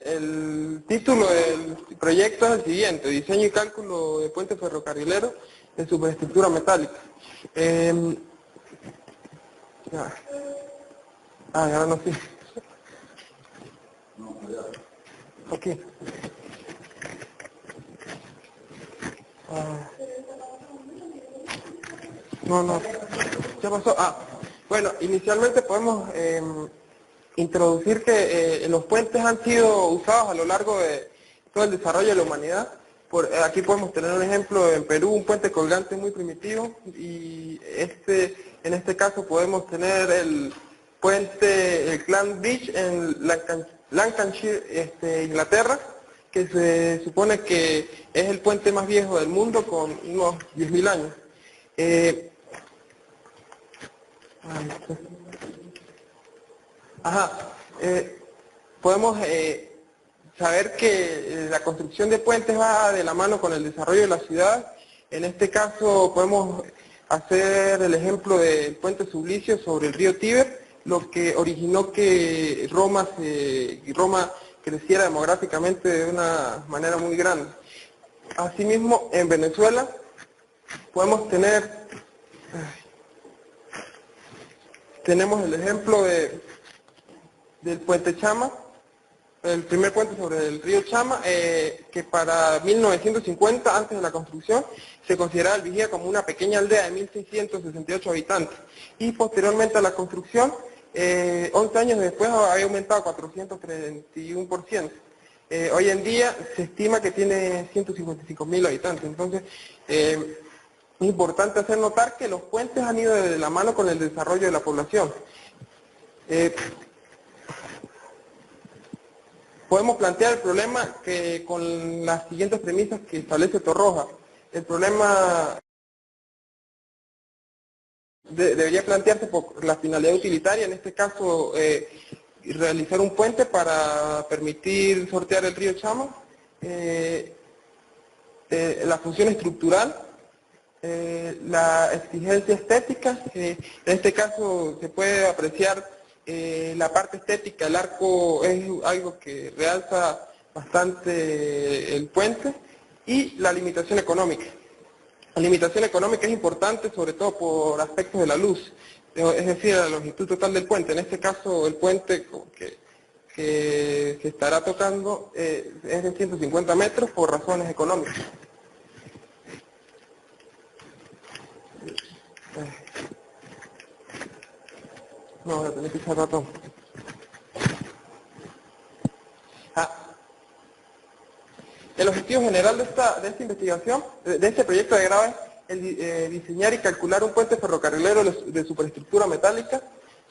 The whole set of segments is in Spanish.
El título del proyecto es el siguiente: diseño y cálculo de puente ferrocarrilero de superestructura metálica. Ya. Ahora no sé. Ok. No. ¿Qué pasó? Bueno, inicialmente podemos introducir que los puentes han sido usados a lo largo de todo el desarrollo de la humanidad. Aquí podemos tener un ejemplo en Perú, un puente colgante muy primitivo, y en este caso podemos tener el puente, el Clan Bridge en Lancashire, Inglaterra, que se supone que es el puente más viejo del mundo con unos 10.000 años. Podemos saber que la construcción de puentes va de la mano con el desarrollo de la ciudad. En este caso podemos hacer el ejemplo del puente Sublicio sobre el río Tíber, lo que originó que Roma creciera demográficamente de una manera muy grande. Asimismo, en Venezuela podemos tenemos el ejemplo del puente Chama, el primer puente sobre el río Chama, que para 1950, antes de la construcción, se consideraba el Vigía como una pequeña aldea de 1.668 habitantes. Y posteriormente a la construcción, 11 años después, había aumentado 431%. Hoy en día se estima que tiene 155.000 habitantes. Entonces, es importante hacer notar que los puentes han ido de la mano con el desarrollo de la población. Podemos plantear el problema con las siguientes premisas que establece Torroja. El problema debería plantearse por la finalidad utilitaria, en este caso realizar un puente para permitir sortear el río Chama, la función estructural, la exigencia estética. En este caso se puede apreciar la parte estética. El arco es algo que realza bastante el puente, y la limitación económica. La limitación económica es importante sobre todo por aspectos de la luz, es decir, la longitud total del puente. En este caso el puente que se estará tocando es de 150 metros por razones económicas. No, voy a tener que echar ratón. El objetivo general de esta investigación, de este proyecto de grado, es diseñar y calcular un puente ferrocarrilero de superestructura metálica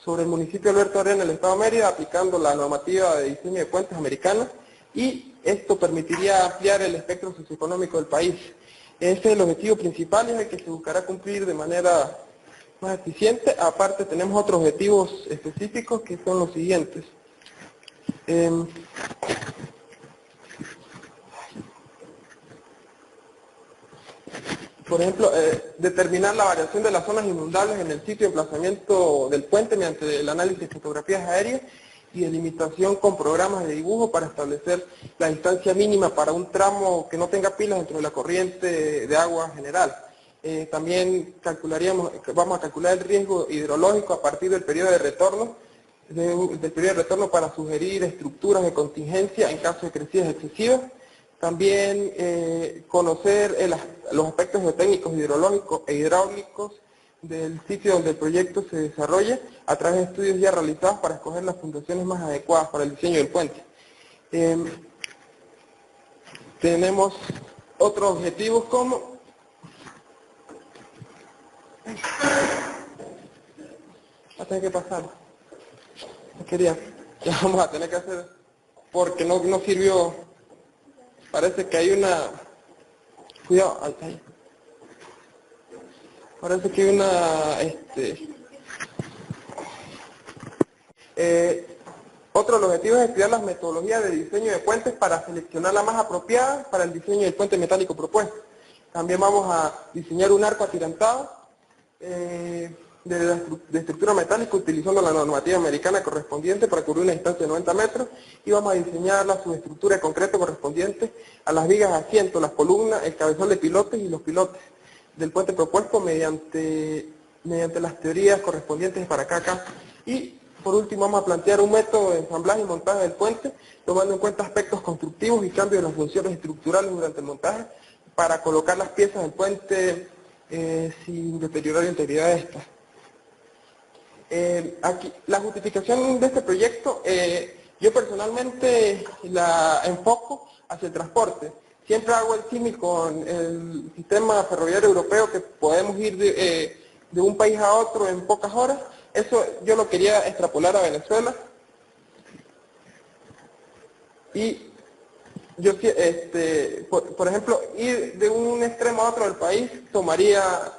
sobre el municipio de Alberto Arena, en el estado de Mérida, aplicando la normativa de diseño de puentes americana, y esto permitiría ampliar el espectro socioeconómico del país. Ese es el objetivo principal y es el que se buscará cumplir de manera más eficiente. Aparte tenemos otros objetivos específicos que son los siguientes. Por ejemplo, determinar la variación de las zonas inundables en el sitio de emplazamiento del puente mediante el análisis de fotografías aéreas y delimitación con programas de dibujo para establecer la distancia mínima para un tramo que no tenga pilas dentro de la corriente de agua general. También vamos a calcular el riesgo hidrológico a partir del periodo de retorno, para sugerir estructuras de contingencia en caso de crecidas excesivas. También conocer los aspectos geotécnicos, hidrológicos e hidráulicos del sitio donde el proyecto se desarrolle a través de estudios ya realizados para escoger las fundaciones más adecuadas para el diseño del puente. Tenemos otros objetivos como va a tener que pasar. No quería. Ya vamos a tener que hacer porque no sirvió. Parece que hay una... Cuidado, ahí. Parece que hay una... Otro de los objetivos es estudiar las metodologías de diseño de puentes para seleccionar la más apropiada para el diseño del puente metálico propuesto. También vamos a diseñar un arco atirantado de estructura metálica utilizando la normativa americana correspondiente para cubrir una distancia de 90 metros y vamos a diseñar la subestructura de concreto correspondiente a las vigas de asiento, las columnas, el cabezal de pilotes y los pilotes del puente propuesto mediante las teorías correspondientes para cada caso. Y por último vamos a plantear un método de ensamblaje y montaje del puente tomando en cuenta aspectos constructivos y cambios de las funciones estructurales durante el montaje para colocar las piezas del puente sin deteriorar la integridad de estas. Aquí, la justificación de este proyecto, yo personalmente la enfoco hacia el transporte. Siempre hago el símil con el sistema ferroviario europeo, que podemos ir de un país a otro en pocas horas. Eso yo lo quería extrapolar a Venezuela. Y yo, por ejemplo, ir de un extremo a otro del país tomaría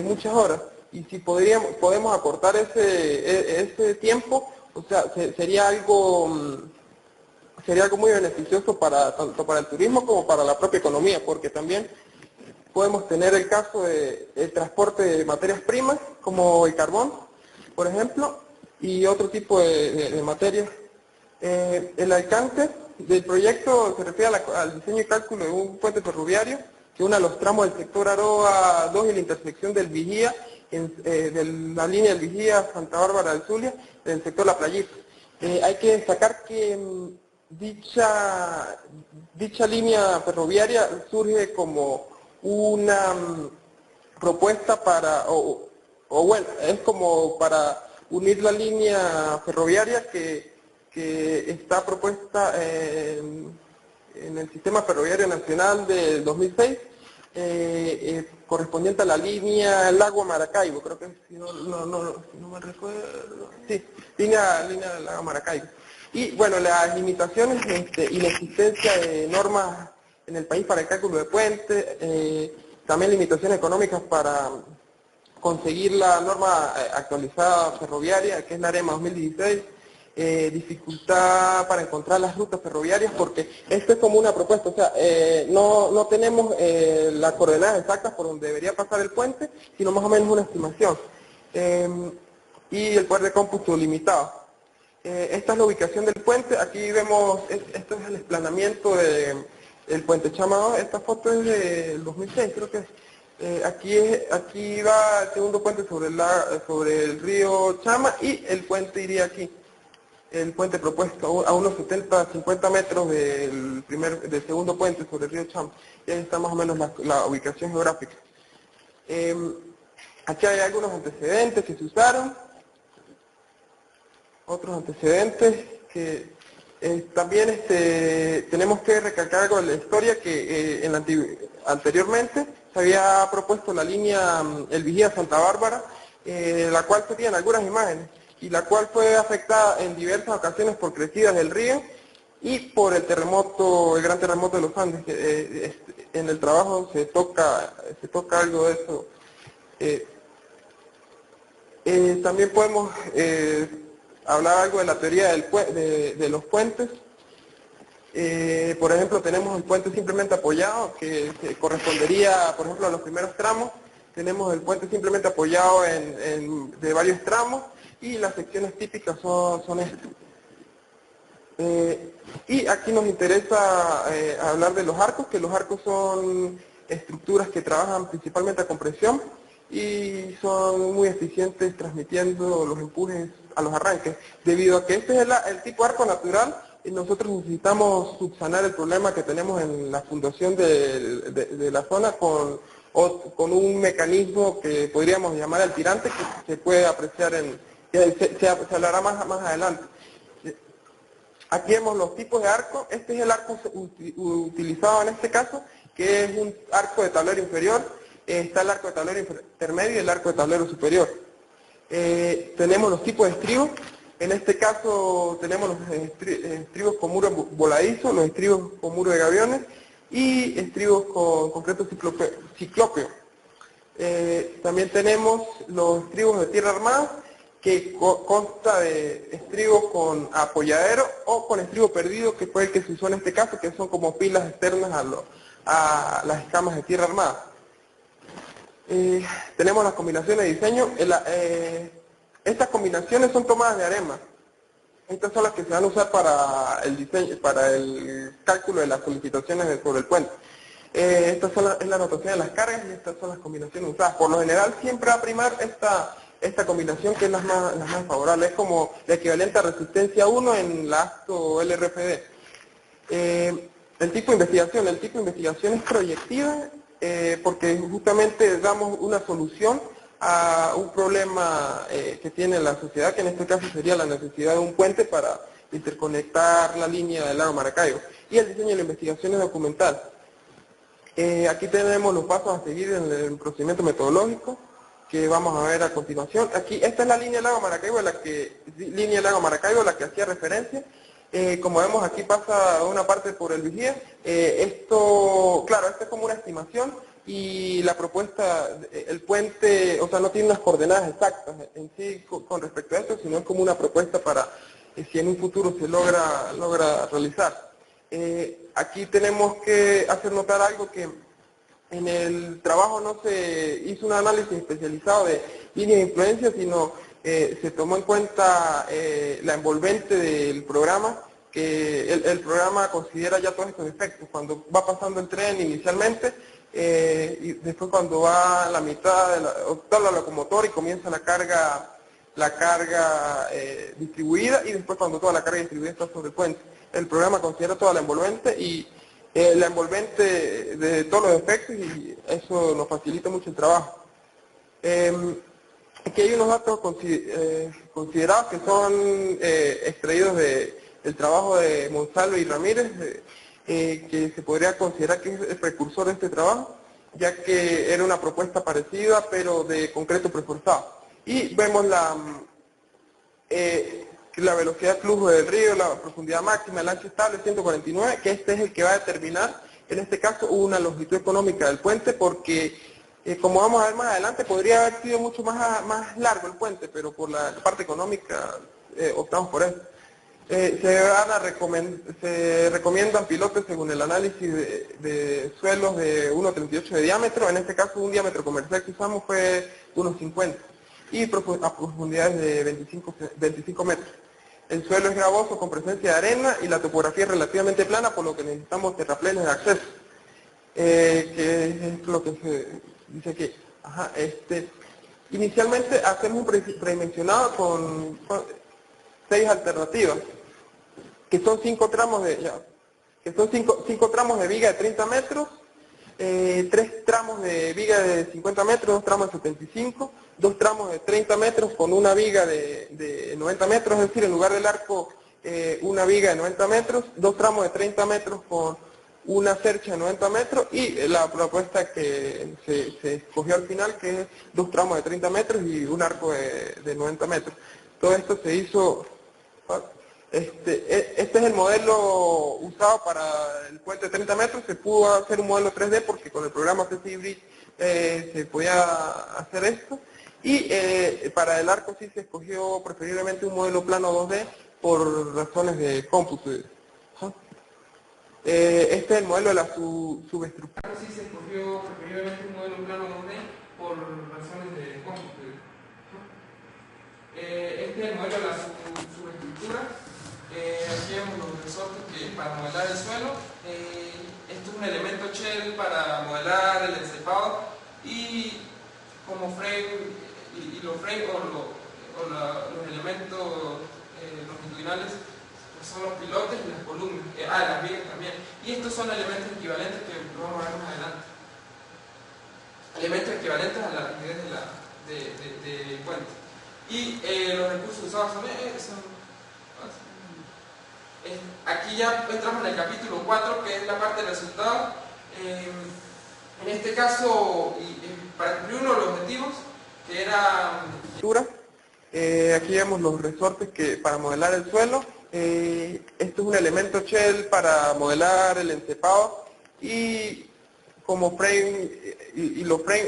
muchas horas. Y si podemos acortar ese tiempo, o sea, sería algo muy beneficioso tanto para el turismo como para la propia economía, porque también podemos tener el caso del transporte de materias primas, como el carbón, por ejemplo, y otro tipo de materias. El alcance del proyecto se refiere al diseño y cálculo de un puente ferroviario que une los tramos del sector Aroa 2 y la intersección del Vigía, de la línea del Vigía Santa Bárbara del Zulia, del sector La Playita. Hay que destacar que dicha línea ferroviaria surge como una propuesta bueno, es como para unir la línea ferroviaria que está propuesta en el Sistema Ferroviario Nacional del 2006, correspondiente a la línea Lago Maracaibo, creo que si no me recuerdo, sí, línea Lago Maracaibo. Y bueno, las limitaciones y la existencia de normas en el país para el cálculo de puentes, también limitaciones económicas para conseguir la norma actualizada ferroviaria, que es la AREMA 2016, dificultad para encontrar las rutas ferroviarias, porque esto es como una propuesta, o sea, no tenemos las coordenadas exactas por donde debería pasar el puente, sino más o menos una estimación. Y el poder de cómputo limitado. Esta es la ubicación del puente, aquí vemos, esto es el esplanamiento del puente Chama 2, esta foto es del 2006, creo que es. Aquí va el segundo puente sobre el río Chama y el puente iría aquí. El puente propuesto a unos 50 metros del segundo puente sobre el río Chama. Y ahí está más o menos la ubicación geográfica. Aquí hay algunos antecedentes que se usaron. Otros antecedentes que también tenemos que recalcar algo de la historia, que anteriormente se había propuesto la línea El Vigía Santa Bárbara, la cual se tienen algunas imágenes, y la cual fue afectada en diversas ocasiones por crecidas del río y por el gran terremoto de los Andes. En el trabajo se toca algo de eso. También podemos hablar algo de la teoría de los puentes. Por ejemplo, tenemos el puente simplemente apoyado, que correspondería, por ejemplo, a los primeros tramos. Tenemos el puente simplemente apoyado de varios tramos, y las secciones típicas son estas. Y aquí nos interesa hablar de los arcos, que los arcos son estructuras que trabajan principalmente a compresión y son muy eficientes transmitiendo los empujes a los arranques. Debido a que este es el tipo de arco natural, nosotros necesitamos subsanar el problema que tenemos en la fundación de la zona con un mecanismo que podríamos llamar el tirante, que se puede apreciar se hablará más adelante. Aquí vemos los tipos de arco. Este es el arco utilizado en este caso, que es un arco de tablero inferior. Está el arco de tablero intermedio y el arco de tablero superior. Tenemos los tipos de estribos. En este caso tenemos los estribos con muro voladizo, los estribos con muro de gaviones y estribos con concreto ciclópeo. También tenemos los estribos de tierra armada, que consta de estribos con apoyadero o con estribo perdido, que fue el que se usó en este caso, que son como pilas externas a las escamas de tierra armada. Tenemos las combinaciones de diseño. Estas combinaciones son tomadas de AREMA. Estas son las que se van a usar para el diseño, para el cálculo de las solicitaciones sobre el puente. Estas son es la anotación de las cargas y estas son las combinaciones usadas. Por lo general siempre va a primar esta combinación que es las más favorables. Es como la equivalente a resistencia 1 en la ASTO LRFD. El tipo de investigación es proyectiva porque justamente damos una solución a un problema que tiene la sociedad, que en este caso sería la necesidad de un puente para interconectar la línea del lago Maracaibo. Y el diseño de la investigación es documental. Aquí tenemos los pasos a seguir en el procedimiento metodológico que vamos a ver a continuación. Aquí, esta es la línea del lago Maracaibo, la que hacía referencia. Como vemos, aquí pasa una parte por el vigía. Esto es como una estimación y la propuesta, el puente, o sea, no tiene unas coordenadas exactas en sí con respecto a esto, sino es como una propuesta para si en un futuro se logra realizar. Aquí tenemos que hacer notar algo que en el trabajo no se hizo un análisis especializado de líneas de influencia, sino se tomó en cuenta la envolvente del programa, que el programa considera ya todos estos efectos. Cuando va pasando el tren inicialmente, y después cuando va a la mitad de la locomotora y comienza la carga distribuida, y después cuando toda la carga distribuida está sobre el puente. El programa considera toda la envolvente y la envolvente de todos los efectos, y eso nos facilita mucho el trabajo. Aquí hay unos datos considerados que son extraídos del trabajo de Monsalve y Ramírez, que se podría considerar que es el precursor de este trabajo, ya que era una propuesta parecida pero de concreto preforzado. Y vemos la velocidad de flujo del río, la profundidad máxima, el ancho estable 149, que este es el que va a determinar, en este caso, una longitud económica del puente, porque como vamos a ver más adelante, podría haber sido mucho más largo el puente, pero por la parte económica optamos por eso. Se recomiendan pilotes según el análisis de suelos de 1,38 de diámetro. En este caso, un diámetro comercial que usamos fue 1,50 y a profundidades de 25 metros. El suelo es gravoso con presencia de arena y la topografía es relativamente plana, por lo que necesitamos terraplenes de acceso, que es lo que se dice aquí. Inicialmente hacemos un predimensionado con 6 alternativas, que son 5 tramos de viga de 30 metros, 3 tramos de viga de 50 metros, 2 tramos de 75, 2 tramos de 30 metros con una viga de 90 metros, es decir, en lugar del arco una viga de 90 metros, 2 tramos de 30 metros con una cercha de 90 metros, y la propuesta que se escogió al final, que es 2 tramos de 30 metros y un arco de 90 metros. Todo esto se hizo... Este es el modelo usado para el puente de 30 metros. Se pudo hacer un modelo 3D porque con el programa CCIBRID se podía hacer esto. Y para el arco sí se escogió preferiblemente un modelo plano 2D por razones de cómputo. Este es el modelo de la subestructura. Sí se escogió preferiblemente un modelo plano 2D por razones de cómputo. Este es el modelo de la subestructura. Aquí vemos los resortes para modelar el suelo. Esto es un elemento shell para modelar el encefado, y como frame, y los frames los elementos longitudinales pues son los pilotes y las columnas, las vigas también. Y estos son elementos equivalentes que lo vamos a ver más adelante. Elementos equivalentes a la rigidez del puente. Y los recursos usados son aquí ya entramos en el capítulo 4, que es la parte de resultados. En este caso, para cumplir uno de los objetivos, que era... aquí vemos los resortes para modelar el suelo. Esto es un elemento shell para modelar el encefado, y como frame, y los frames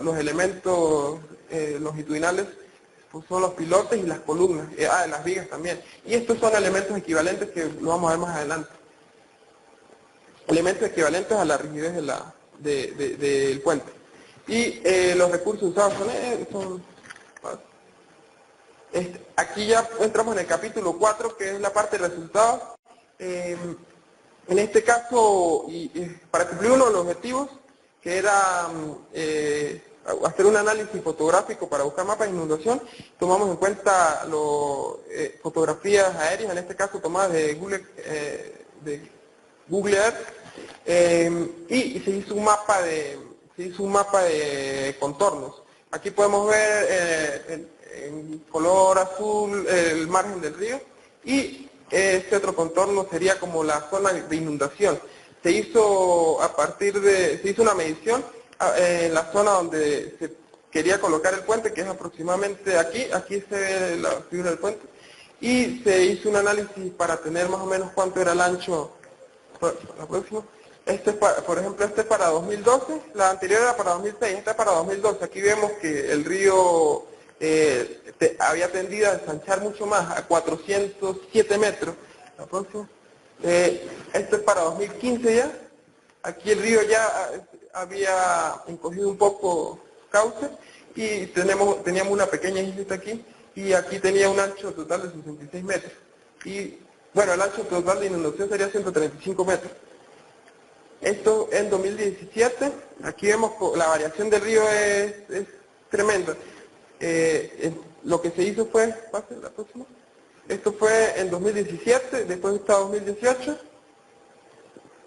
los elementos longitudinales pues son los pilotes y las columnas, las vigas también. Y estos son elementos equivalentes que lo vamos a ver más adelante. Elementos equivalentes a la rigidez del puente. Y los recursos usados aquí ya entramos en el capítulo 4, que es la parte de resultados. En este caso, para cumplir uno de los objetivos, que era hacer un análisis fotográfico para buscar mapas de inundación, tomamos en cuenta fotografías aéreas, en este caso tomadas de Google Earth, y se hizo un mapa de contornos. Aquí podemos ver en color azul el margen del río, y este otro contorno sería como la zona de inundación. Se hizo una medición en la zona donde se quería colocar el puente, que es aproximadamente aquí se ve la figura del puente, y se hizo un análisis para tener más o menos cuánto era el ancho. La próxima. Por ejemplo, este es para 2012, la anterior era para 2006, esta es para 2012. Aquí vemos que el río había tendido a ensanchar mucho más, a 407 metros. La próxima. Esto es para 2015 ya. Aquí el río ya había encogido un poco cauce y teníamos una pequeña islita aquí, y aquí tenía un ancho total de 66 metros. Y bueno, el ancho total de inundación sería 135 metros. Esto en 2017, aquí vemos que la variación del río es tremenda. Lo que se hizo fue, pase la próxima. Esto fue en 2017, después está 2018.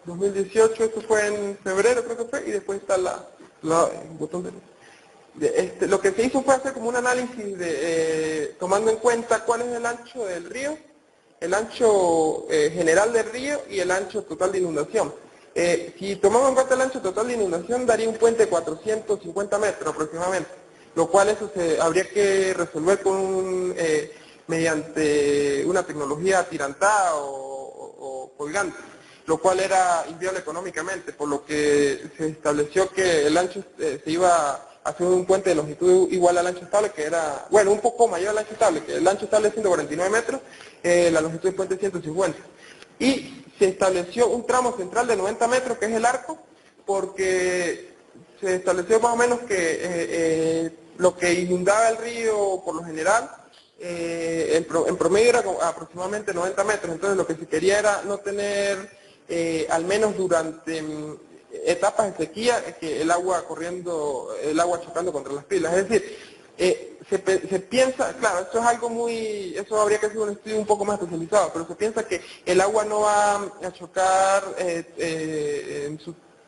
2018, esto fue en febrero creo que fue, y después está el botón lo que se hizo fue hacer como un análisis tomando en cuenta cuál es el ancho del río, el ancho general del río y el ancho total de inundación. Si tomamos en cuenta el ancho total de inundación, daría un puente de 450 metros aproximadamente, lo cual eso habría que resolver mediante una tecnología atirantada o colgante, lo cual era inviable económicamente, por lo que se estableció que el ancho se iba a hacer un puente de longitud igual al ancho estable, que era, bueno, un poco mayor al ancho estable, que el ancho estable es 149 metros, la longitud del puente es 150. Y se estableció un tramo central de 90 metros, que es el arco, porque se estableció más o menos que lo que inundaba el río por lo general, en promedio era aproximadamente 90 metros, entonces lo que se quería era no tener, al menos durante etapas de sequía, que el agua chocando contra las pilas. Es decir, se piensa, claro, esto es algo eso habría que hacer un estudio un poco más especializado, pero se piensa que el agua no va a chocar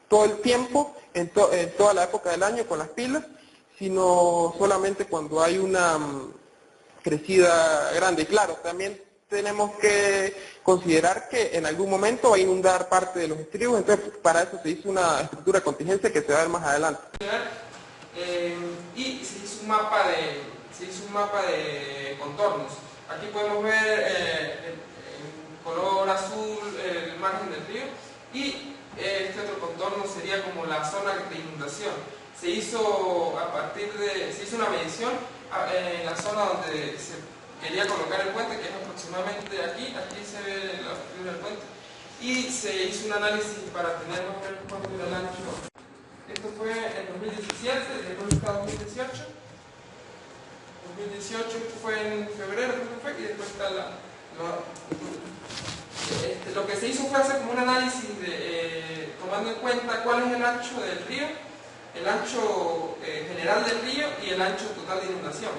todo el tiempo, en toda la época del año con las pilas, sino solamente cuando hay una crecida grande. Y claro, también tenemos que considerar que en algún momento va a inundar parte de los estribos, entonces para eso se hizo una estructura de contingencia que se va a ver más adelante. Y se hizo un mapa de contornos. Aquí podemos ver en color azul el margen del río, y este otro contorno sería como la zona de inundación. Se hizo una medición en la zona donde se quería colocar el puente, que es aproximadamente aquí se ve la figura del puente, y se hizo un análisis para tener más o menos cuánto era el ancho. Esto fue en 2017, después está 2018. 2018 esto fue en febrero, creo que fue, y después está lo que se hizo fue hacer como un análisis tomando en cuenta cuál es el ancho del río, el ancho general del río y el ancho total de inundación.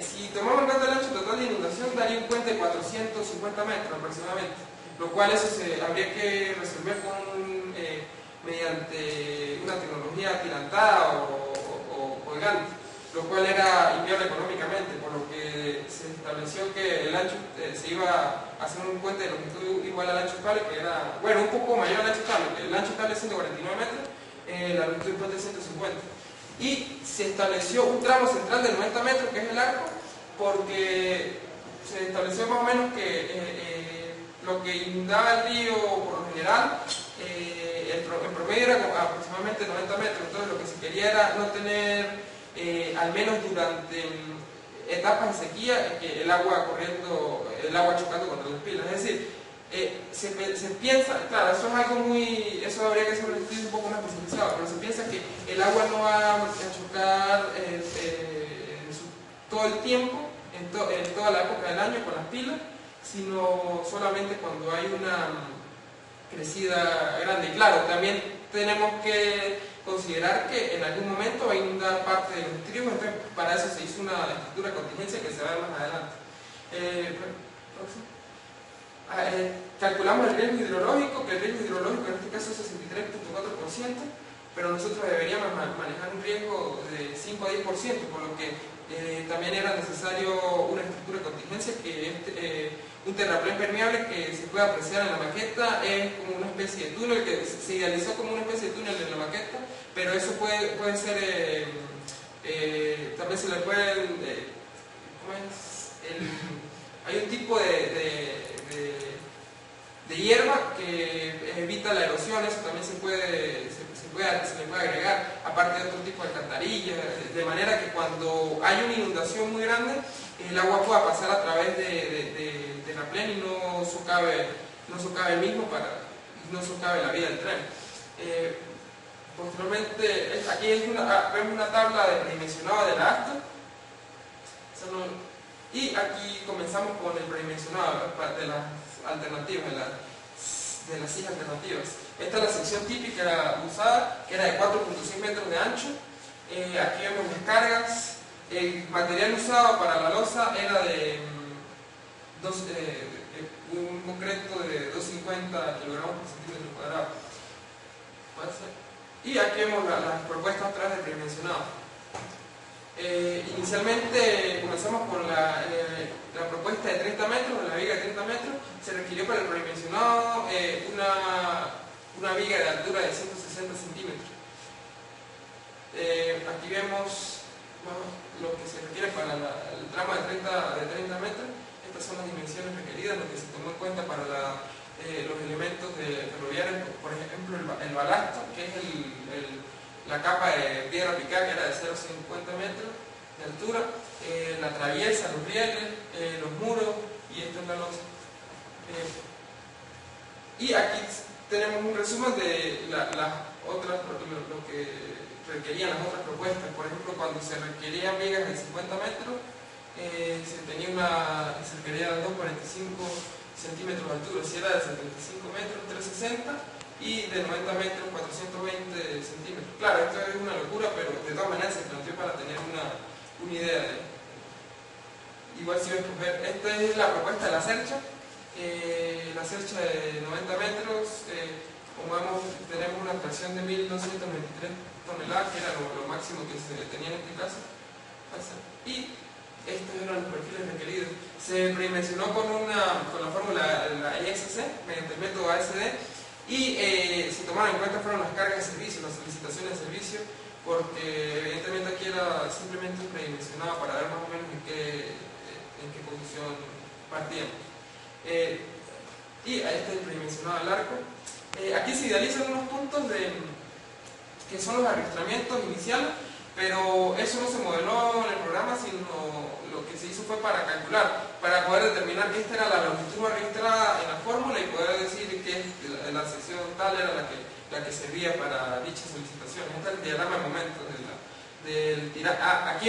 Si tomamos en cuenta el ancho total de inundación, daría un puente de 450 metros aproximadamente, lo cual eso habría que resolver mediante una tecnología atirantada o colgante, lo cual era inviable económicamente, por lo que se estableció que el ancho se iba a hacer un puente de longitud igual al ancho estable, que era, bueno, un poco mayor al ancho estable, que el ancho estable es 149 metros, la longitud del puente es 150. Y se estableció un tramo central de 90 metros, que es el arco, porque se estableció más o menos que lo que inundaba el río por lo general, en promedio era aproximadamente 90 metros, entonces lo que se quería era no tener, al menos durante etapas de sequía, que el agua chocando contra las pilas. Es decir, se piensa, claro, eso es algo muy, eso habría que ser un estudio un poco más especializado, pero se piensa que el agua no va a chocar todo el tiempo, en toda la época del año con las pilas, sino solamente cuando hay una crecida grande. Y claro, también tenemos que considerar que en algún momento va a inundar parte de los estribos, entonces para eso se hizo una estructura de contingencia que se va a ver más adelante. Calculamos el riesgo hidrológico, que el riesgo hidrológico en este caso es 63.4%, pero nosotros deberíamos manejar un riesgo de 5 a 10%, por lo que también era necesario una estructura de contingencia, que un terraplén permeable que se puede apreciar en la maqueta, es como una especie de túnel, que se idealizó como una especie de túnel en la maqueta, pero eso puede ser, también se le pueden, ¿cómo es? Hay un tipo de hierba que evita la erosión, eso también se le puede agregar, aparte de otro tipo de alcantarillas, de manera que cuando hay una inundación muy grande, el agua pueda pasar a través de terraplén y no socave el mismo, no socave la vía del tren. Posteriormente, aquí vemos una tabla de predimensionado de la ASTA, y aquí comenzamos con el predimensionado de las alternativas, de las 6 alternativas. Esta es la sección típica usada, que era de 4.6 metros de ancho. Aquí vemos las cargas. El material usado para la losa era de un concreto de 250 kilogramos por centímetro cuadrado. Y aquí vemos las propuestas atrás del predimensionado. Inicialmente comenzamos con la propuesta de 30 metros, de la viga de 30 metros. Se requirió para el predimensionado una viga de altura de 160 centímetros. Aquí vemos lo que se requiere para el tramo de 30 metros. Estas son las dimensiones requeridas, lo que se tomó en cuenta para los elementos ferroviarios, por ejemplo el balasto, que es la capa de piedra picada, que era de 0,50 metros de altura, la traviesa, los rieles, los muros, y esto es la losa. Y aquí tenemos un resumen de lo que requerían las otras propuestas. Por ejemplo, cuando se requerían vigas de 50 metros, se requerían 2,45 centímetros de altura. Si era de 75 metros, 360, y de 90 metros, 420 centímetros. Claro, esto es una locura, pero de todas maneras se planteó para tener una idea de... Igual si voy a escoger, esta es la propuesta de la cercha. La cercha de 90 metros, como vemos, tenemos una presión de 1223 toneladas, que era lo máximo que se tenía en este caso. Y estos eran los perfiles requeridos. Se predimensionó con la fórmula, la ISC, mediante el método ASD, y se tomaron en cuenta fueron las cargas de servicio, las solicitaciones de servicio, porque evidentemente aquí era simplemente un predimensionado para ver más o menos en qué posición partíamos. Y este es el predimensionado del arco. Aquí se idealizan unos puntos que son los arrastramientos iniciales, pero eso no se modeló en el programa, sino lo que se hizo fue para calcular, para poder determinar que esta era la longitud registrada en la fórmula y poder decir que la sección tal era la que servía para dicha solicitación. Este es el diagrama de momentos del tirante. Aquí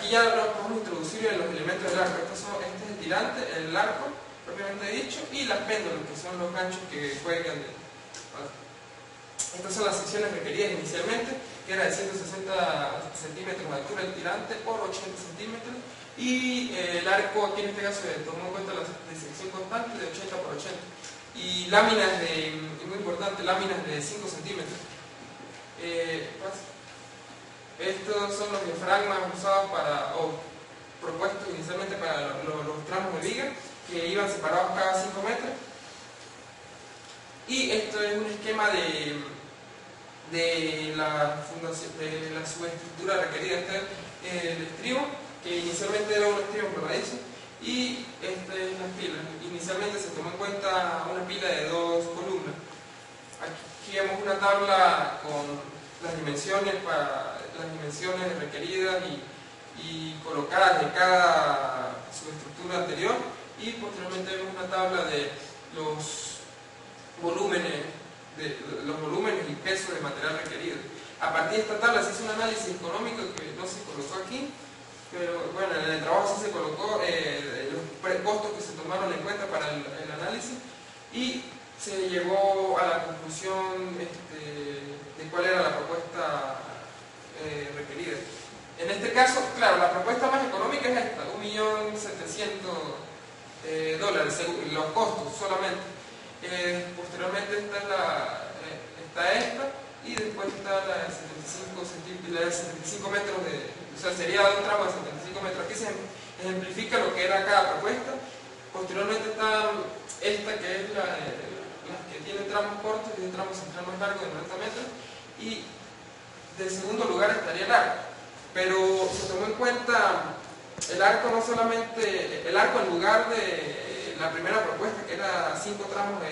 ya lo podemos introducir en los elementos del arco. Este es el tirante, el arco propiamente dicho, y las péndulas, que son los ganchos que juegan. Estas son las secciones requeridas inicialmente, que era de 160 centímetros de altura el tirante por 80 centímetros, y el arco aquí en este caso se tomó en cuenta la disección constante de 80 por 80, y láminas muy importante, láminas de 5 centímetros. Estos son los diafragmas usados propuestos inicialmente para los tramos de viga, que iban separados cada 5 metros. Y esto es un esquema de la subestructura requerida. Este es el estribo, que inicialmente era un estribo enroladizo, y esta es las pilas. Inicialmente se tomó en cuenta una pila de 2 columnas. Aquí vemos una tabla con las dimensiones requeridas y colocadas de cada subestructura anterior, y posteriormente vemos una tabla de los volúmenes y peso de material requerido. A partir de esta tabla se hizo un análisis económico que no se colocó aquí, pero bueno, en el trabajo sí se colocó los costos que se tomaron en cuenta para el análisis, y se llegó a la conclusión de cuál era la propuesta requerida. En este caso, claro, la propuesta más económica es esta, $1.700.000, según los costos solamente. Posteriormente está esta, y después está la de 75 metros o sea, sería un tramo de 75 metros. Aquí se ejemplifica lo que era cada propuesta. Posteriormente está esta, que es la que tiene tramos cortos y un tramo central más largo de 90 metros, y de segundo lugar estaría el arco. Pero se tomó en cuenta el arco, no solamente el arco, en lugar de la primera propuesta, que era 6 tramos de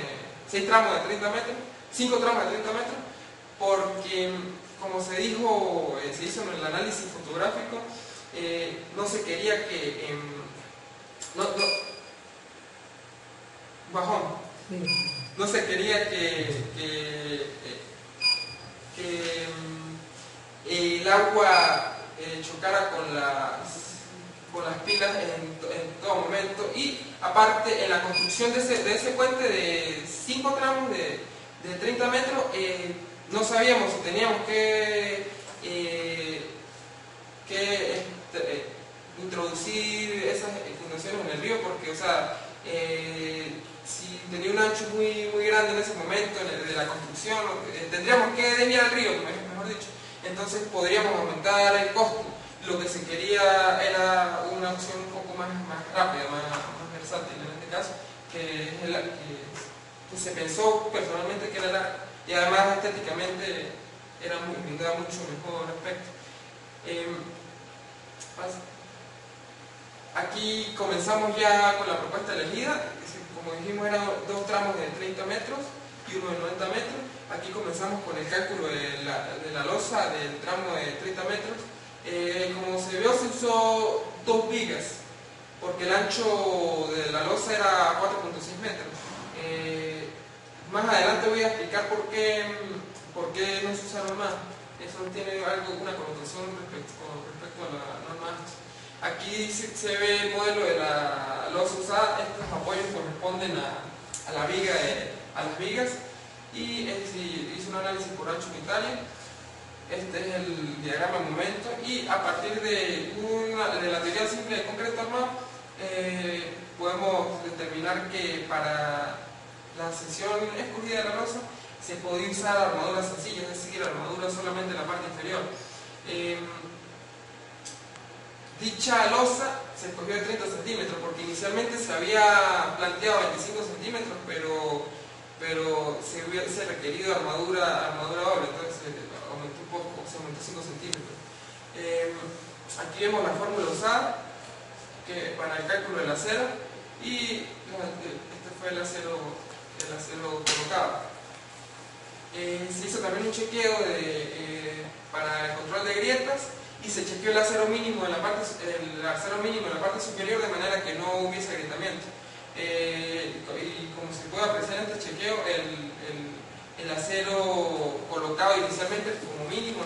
30 metros, 5 tramos de 30 metros, porque, como se dijo, se hizo en el análisis fotográfico, no se quería que no se quería que el agua chocara con las pilas en todo momento. Y aparte, en la construcción de ese puente de 5 tramos de 30 metros, no sabíamos si teníamos que introducir esas fundaciones en el río, porque, o sea, si tenía un ancho muy grande en ese momento de la construcción, tendríamos que desviar el río, mejor dicho. Entonces podríamos aumentar el costo. Lo que se quería era una opción un poco más rápida, más versátil en este caso, que se pensó personalmente que era el arco, y además estéticamente brindaba mucho mejor aspecto. Aquí comenzamos ya con la propuesta elegida. Como dijimos, eran 2 tramos de 30 metros y uno de 90 metros. Aquí comenzamos con el cálculo de la losa del tramo de 30 metros. Como se vio, se usó 2 vigas, porque el ancho de la losa era 4.6 metros. Más adelante voy a explicar por qué no se usaron más. Eso tiene una connotación respecto a la norma. Aquí se ve el modelo de la losa usada. Estos apoyos corresponden a las vigas, y hice un análisis por ancho unitario. Este es el diagrama de momento, y a partir de la teoría simple de concreto armado, podemos determinar que para la sección escogida de la losa se podía usar armadura sencilla, es decir, armadura solamente en la parte inferior. Dicha losa se escogió de 30 centímetros, porque inicialmente se había planteado 25 centímetros, pero se hubiese requerido armadura doble, entonces aumentó un poco, se aumentó 5 centímetros. Aquí vemos la fórmula usada para el cálculo del acero, y este fue el acero colocado. Se hizo también un chequeo para el control de grietas, y se chequeó el acero mínimo en la parte superior, de manera que no hubiese agrietamiento. Y como se puede apreciar en este chequeo, el acero colocado inicialmente como mínimo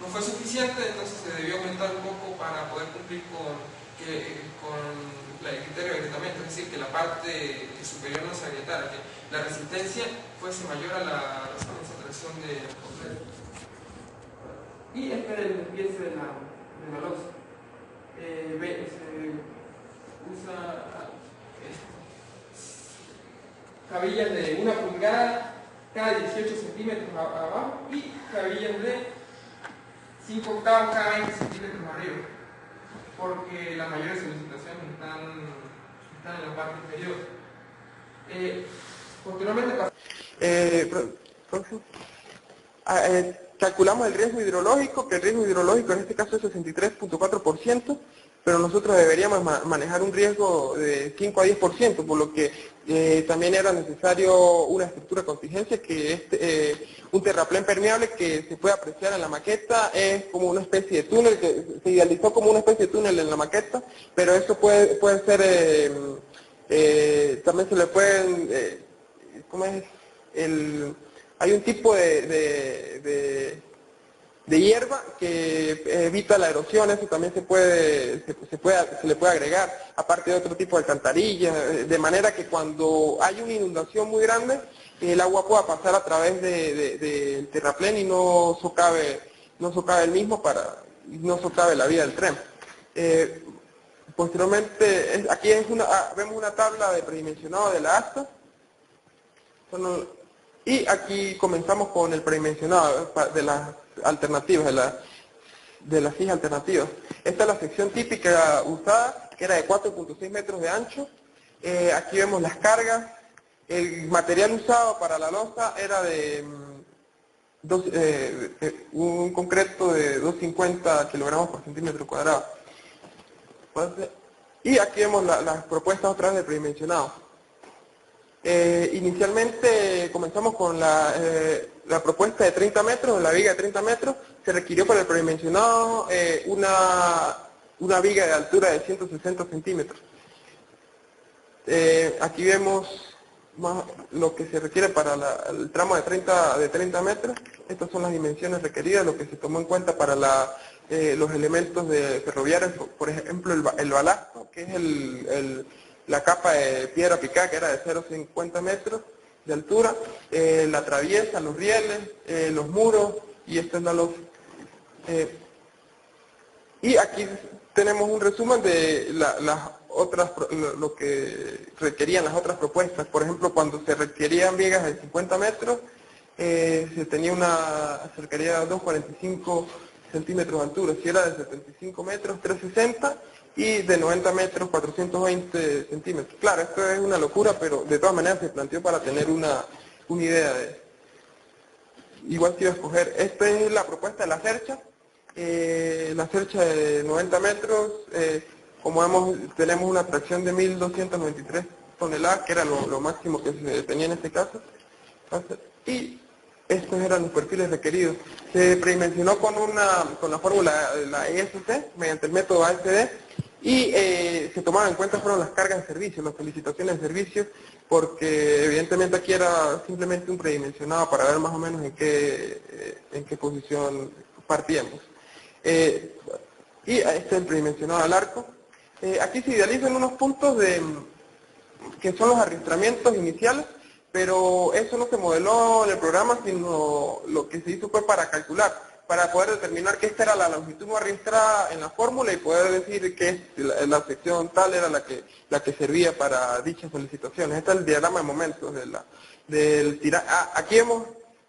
no fue suficiente, entonces se debió aumentar un poco para poder cumplir con el criterio de agrietamiento, es decir, que la parte superior no se agrietara, que la resistencia fuese mayor a la concentración de completo. Y este es el desviese de la losa. Se usa cabillas de 1 pulgada cada 18 centímetros abajo, y cabillas de 5 octavos cada 20 centímetros arriba, porque las mayores solicitaciones están en la parte inferior. Posteriormente calculamos el riesgo hidrológico, que el riesgo hidrológico en este caso es 63.4%, pero nosotros deberíamos manejar un riesgo de 5 a 10%, por lo que también era necesario una estructura de contingencia, que es un terraplén permeable que se puede apreciar en la maqueta. Es como una especie de túnel, que se idealizó como una especie de túnel en la maqueta, pero eso puede ser También se le pueden, ¿cómo es? Hay un tipo de hierba que evita la erosión, eso también se le puede agregar, aparte de otro tipo de alcantarillas, de manera que cuando hay una inundación muy grande, el agua pueda pasar a través del terraplén y no socave el mismo no socave la vía del tren. Posteriormente, aquí vemos una tabla de predimensionado de la asta, y aquí comenzamos con el predimensionado de las alternativas, de las fijas alternativas. Esta es la sección típica usada, que era de 4.6 metros de ancho. Aquí vemos las cargas. El material usado para la losa era de un concreto de 250 kilogramos por centímetro cuadrado. Y aquí vemos las propuestas otra vez de predimensionado. Inicialmente comenzamos con la propuesta de 30 metros, la viga de 30 metros. Se requirió para el predimensionado una viga de altura de 160 centímetros. Aquí vemos más lo que se requiere para el tramo de 30 metros. Estas son las dimensiones requeridas, lo que se tomó en cuenta para los elementos ferroviarios, por ejemplo el balasto, que es la capa de piedra picada, que era de 0,50 metros de altura, la traviesa, los rieles, los muros, y esta es la losa. Y aquí tenemos un resumen de lo que requerían las otras propuestas. Por ejemplo, cuando se requerían vigas de 50 metros, se requería 2,45 centímetros de altura. Si era de 75 metros, 360, y de 90 metros, 420 centímetros. Claro, esto es una locura, pero de todas maneras se planteó para tener una idea de eso. Igual se iba a escoger. Esta es la propuesta de la cercha. La cercha de 90 metros, como vemos, tenemos una tracción de 1.293 toneladas, que era lo máximo que se tenía en este caso. Y estos eran los perfiles requeridos. Se predimensionó con la fórmula, la ESC, mediante el método ASD, y se tomaban en cuenta fueron las cargas de servicio, las felicitaciones de servicio, porque evidentemente aquí era simplemente un predimensionado para ver más o menos en qué posición partíamos. Y este es el predimensionado al arco. Aquí se idealizan unos puntos que son los arrastramientos iniciales, pero eso no se modeló en el programa, sino lo que se hizo fue para calcular, para poder determinar que esta era la longitud no arrastrada en la fórmula y poder decir que la sección tal era la que servía para dichas solicitaciones. Este es el diagrama de momentos del tirante.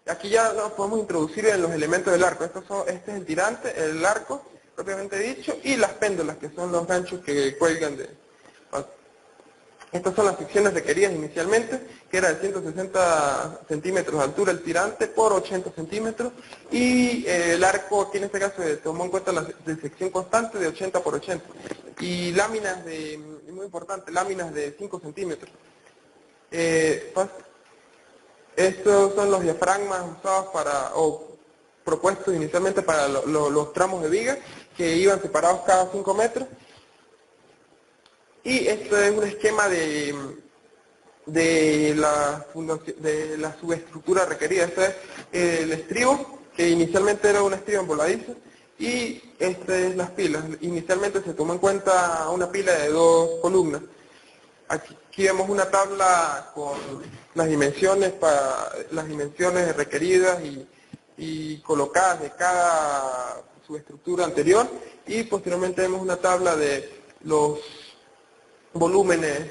Aquí ya nos podemos introducir en los elementos del arco. Este es el tirante, el arco propiamente dicho, y las péndulas, que son los ganchos que cuelgan Estas son las secciones requeridas inicialmente, que era de 160 centímetros de altura el tirante por 80 centímetros, y el arco aquí en este caso se tomó en cuenta la sección constante de 80 por 80, y láminas muy importante, láminas de 5 centímetros. Estos son los diafragmas usados propuestos inicialmente para los tramos de viga, que iban separados cada 5 metros. Y esto es un esquema de la subestructura requerida. Este es el estribo, que inicialmente era un estribo en voladizo, y estas es las pilas. Inicialmente se tomó en cuenta una pila de 2 columnas. Aquí vemos una tabla con las dimensiones requeridas y colocadas de cada subestructura anterior, y posteriormente vemos una tabla de los volúmenes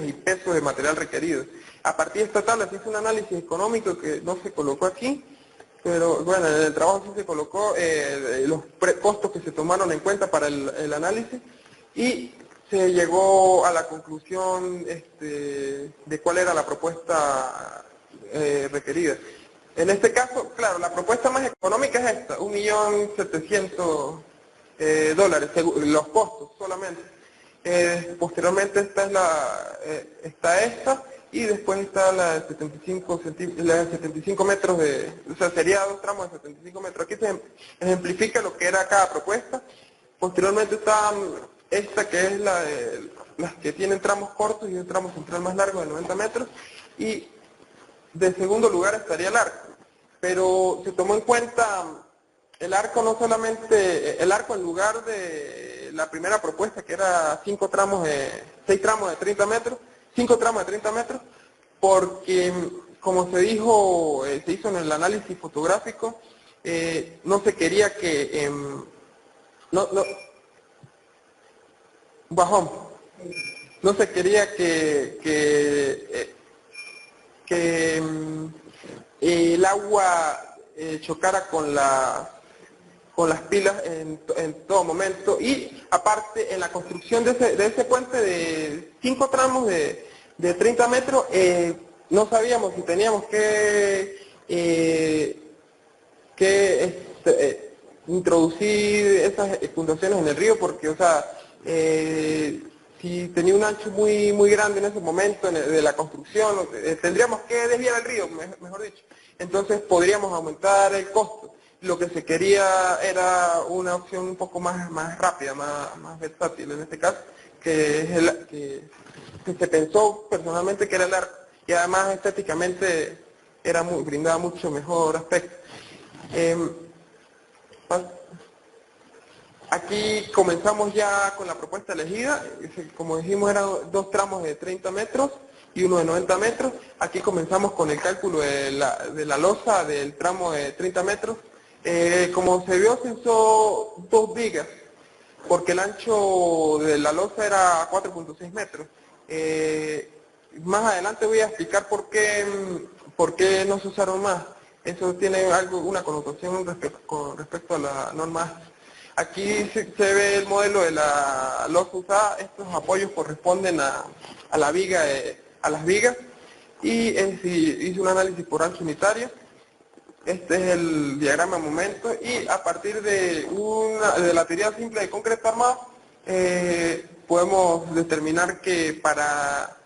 y pesos de material requerido. A partir de esta tabla se hizo un análisis económico que no se colocó aquí, pero bueno, en el trabajo sí se colocó los costos que se tomaron en cuenta para el análisis, y se llegó a la conclusión de cuál era la propuesta requerida. En este caso, claro, la propuesta más económica es esta, $1.700.000, los costos solamente. Posteriormente está esta, y después está la de 75 metros o sea, sería 2 tramos de 75 metros. Aquí se ejemplifica lo que era cada propuesta. Posteriormente está esta, que es las que tienen tramos cortos y un tramo central más largo de 90 metros, y de segundo lugar estaría el arco. Pero se tomó en cuenta el arco, no solamente, el arco en lugar de la primera propuesta, que era 6 tramos de 30 metros, 5 tramos de 30 metros, porque, como se dijo, se hizo en el análisis fotográfico, no se quería que, bajón, no se quería que el agua chocara con las pilas en todo momento, y aparte en la construcción de ese puente de 5 tramos de 30 metros, no sabíamos si teníamos que introducir esas fundaciones en el río, porque, o sea, si tenía un ancho muy grande en ese momento de la construcción, tendríamos que desviar el río, mejor dicho. Entonces podríamos aumentar el costo. Lo que se quería era una opción un poco más rápida, más versátil en este caso, que se pensó personalmente que era el arco, y además estéticamente brindaba mucho mejor aspecto. Aquí comenzamos ya con la propuesta elegida. Como dijimos, eran 2 tramos de 30 metros y uno de 90 metros. Aquí comenzamos con el cálculo de la losa del tramo de 30 metros. Como se vio, se usó 2 vigas, porque el ancho de la losa era 4.6 metros. Más adelante voy a explicar por qué no se usaron más. Eso tiene una connotación con respecto a la norma. Aquí se ve el modelo de la losa usada. Estos apoyos corresponden a las vigas, y hice un análisis por ancho unitario. Este es el diagrama de momento, y a partir de la teoría simple de concreto armado, podemos determinar que para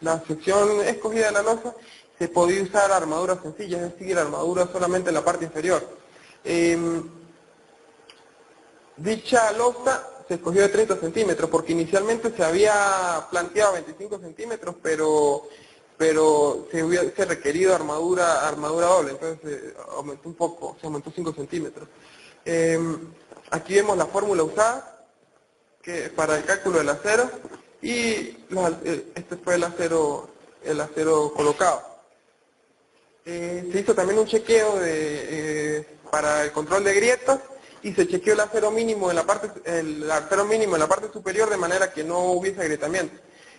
la sección escogida de la losa se podía usar armadura sencilla, es decir, armadura solamente en la parte inferior. Dicha losa se escogió de 30 centímetros, porque inicialmente se había planteado 25 centímetros, pero se hubiese requerido armadura doble, entonces aumentó un poco, se aumentó 5 centímetros. Aquí vemos la fórmula usada para el cálculo del acero, y este fue el acero colocado. Se hizo también un chequeo para el control de grietas, y se chequeó el acero mínimo en la parte superior, de manera que no hubiese agrietamiento.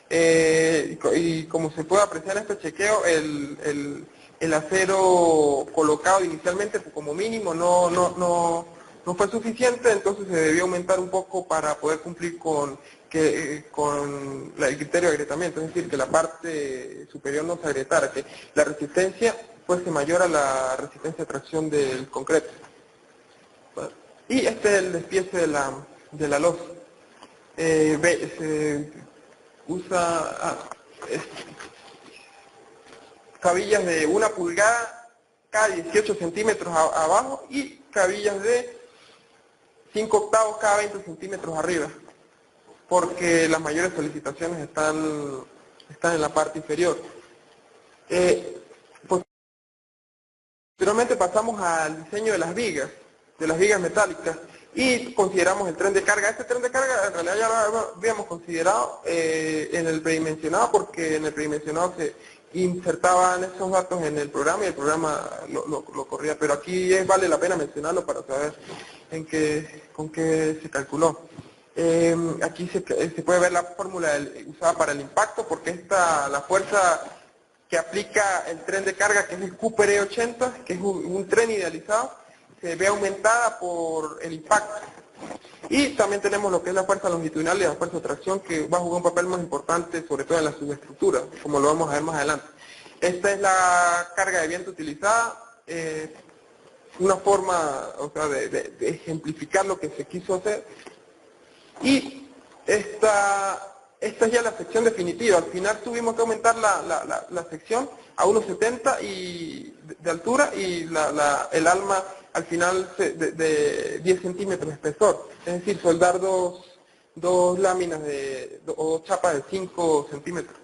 Y como se puede apreciar en este chequeo, el acero colocado inicialmente como mínimo no fue suficiente, entonces se debió aumentar un poco para poder cumplir con el criterio de agrietamiento, es decir, que la parte superior no se agrietara, que la resistencia fuese mayor a la resistencia de tracción del concreto. Y este es el despiece de la losa. Se usa cabillas de 1 pulgada cada 18 centímetros abajo, y cabillas de 5 octavos cada 20 centímetros arriba, porque las mayores solicitaciones están en la parte inferior. Posteriormente pasamos al diseño de las vigas metálicas, y consideramos el tren de carga. Este tren de carga en realidad ya lo habíamos considerado en el predimensionado, porque en el predimensionado se insertaban esos datos en el programa, y el programa lo corría, pero aquí vale la pena mencionarlo para saber con qué se calculó. Aquí se puede ver la fórmula usada para el impacto, porque la fuerza que aplica el tren de carga, que es el Cooper E80, que es un tren idealizado, se ve aumentada por el impacto. Y también tenemos lo que es la fuerza longitudinal y la fuerza de tracción, que va a jugar un papel más importante, sobre todo en la subestructura, como lo vamos a ver más adelante. Esta es la carga de viento utilizada, una forma, o sea, de ejemplificar lo que se quiso hacer. Y esta es ya la sección definitiva. Al final tuvimos que aumentar la sección a 1,70 de altura, y el alma al final de 10 centímetros de espesor. Es decir, soldar dos dos láminas o dos chapas de 5 centímetros.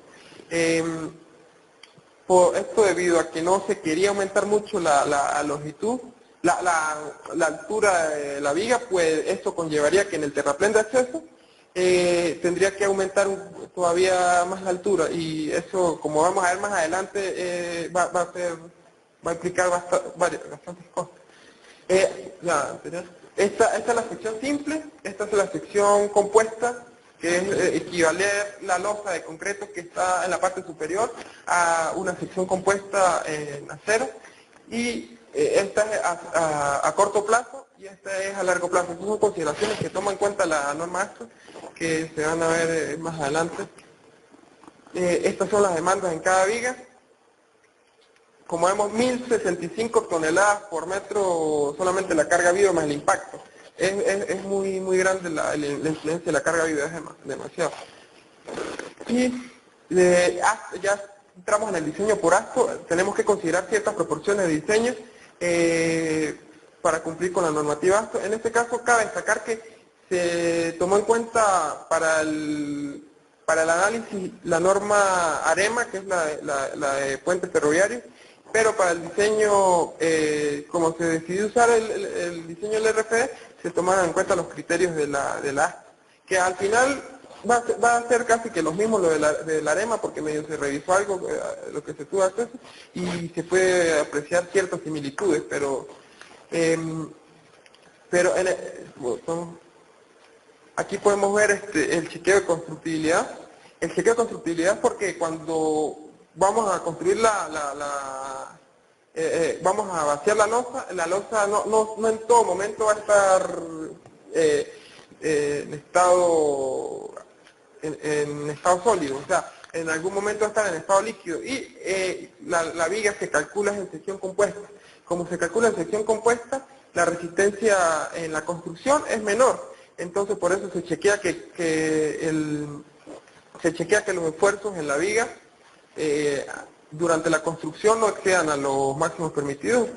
Por esto debido a que no se quería aumentar mucho la longitud, la altura de la viga, pues esto conllevaría que en el terraplén de acceso tendría que aumentar todavía más la altura, y eso, como vamos a ver más adelante, va a implicar bastantes costos. Esta es la sección simple, esta es la sección compuesta, que es equivaler la losa de concreto que está en la parte superior a una sección compuesta en acero, y esta es a corto plazo y esta es a largo plazo. Estas son consideraciones que toma en cuenta la norma ASTO, que se van a ver más adelante. Estas son las demandas en cada viga. Como vemos, 1065 toneladas por metro solamente la carga viva más el impacto. Es muy grande la influencia de la carga viva, es demasiado. Y ya entramos en el diseño por ASTO. Tenemos que considerar ciertas proporciones de diseño para cumplir con la normativa ASTO. En este caso cabe destacar que se tomó en cuenta para el análisis la norma AREMA, que es la de puentes ferroviarios, pero para el diseño, como se decidió usar el diseño del RFD, se tomaron en cuenta los criterios de la ASTO, que al final va a ser casi que los mismos lo de la AREMA, porque medio se revisó algo, lo que se tuvo acceso, y se puede apreciar ciertas similitudes, pero aquí podemos ver el chequeo de constructibilidad. El chequeo de constructibilidad es porque cuando vamos a construir vamos a vaciar la losa no en todo momento va a estar en estado sólido, o sea, en algún momento va a estar en estado líquido, y la viga se calcula en sección compuesta. Como se calcula en sección compuesta, la resistencia en la construcción es menor, entonces por eso se chequea que los esfuerzos en la viga durante la construcción no excedan a los máximos permitidos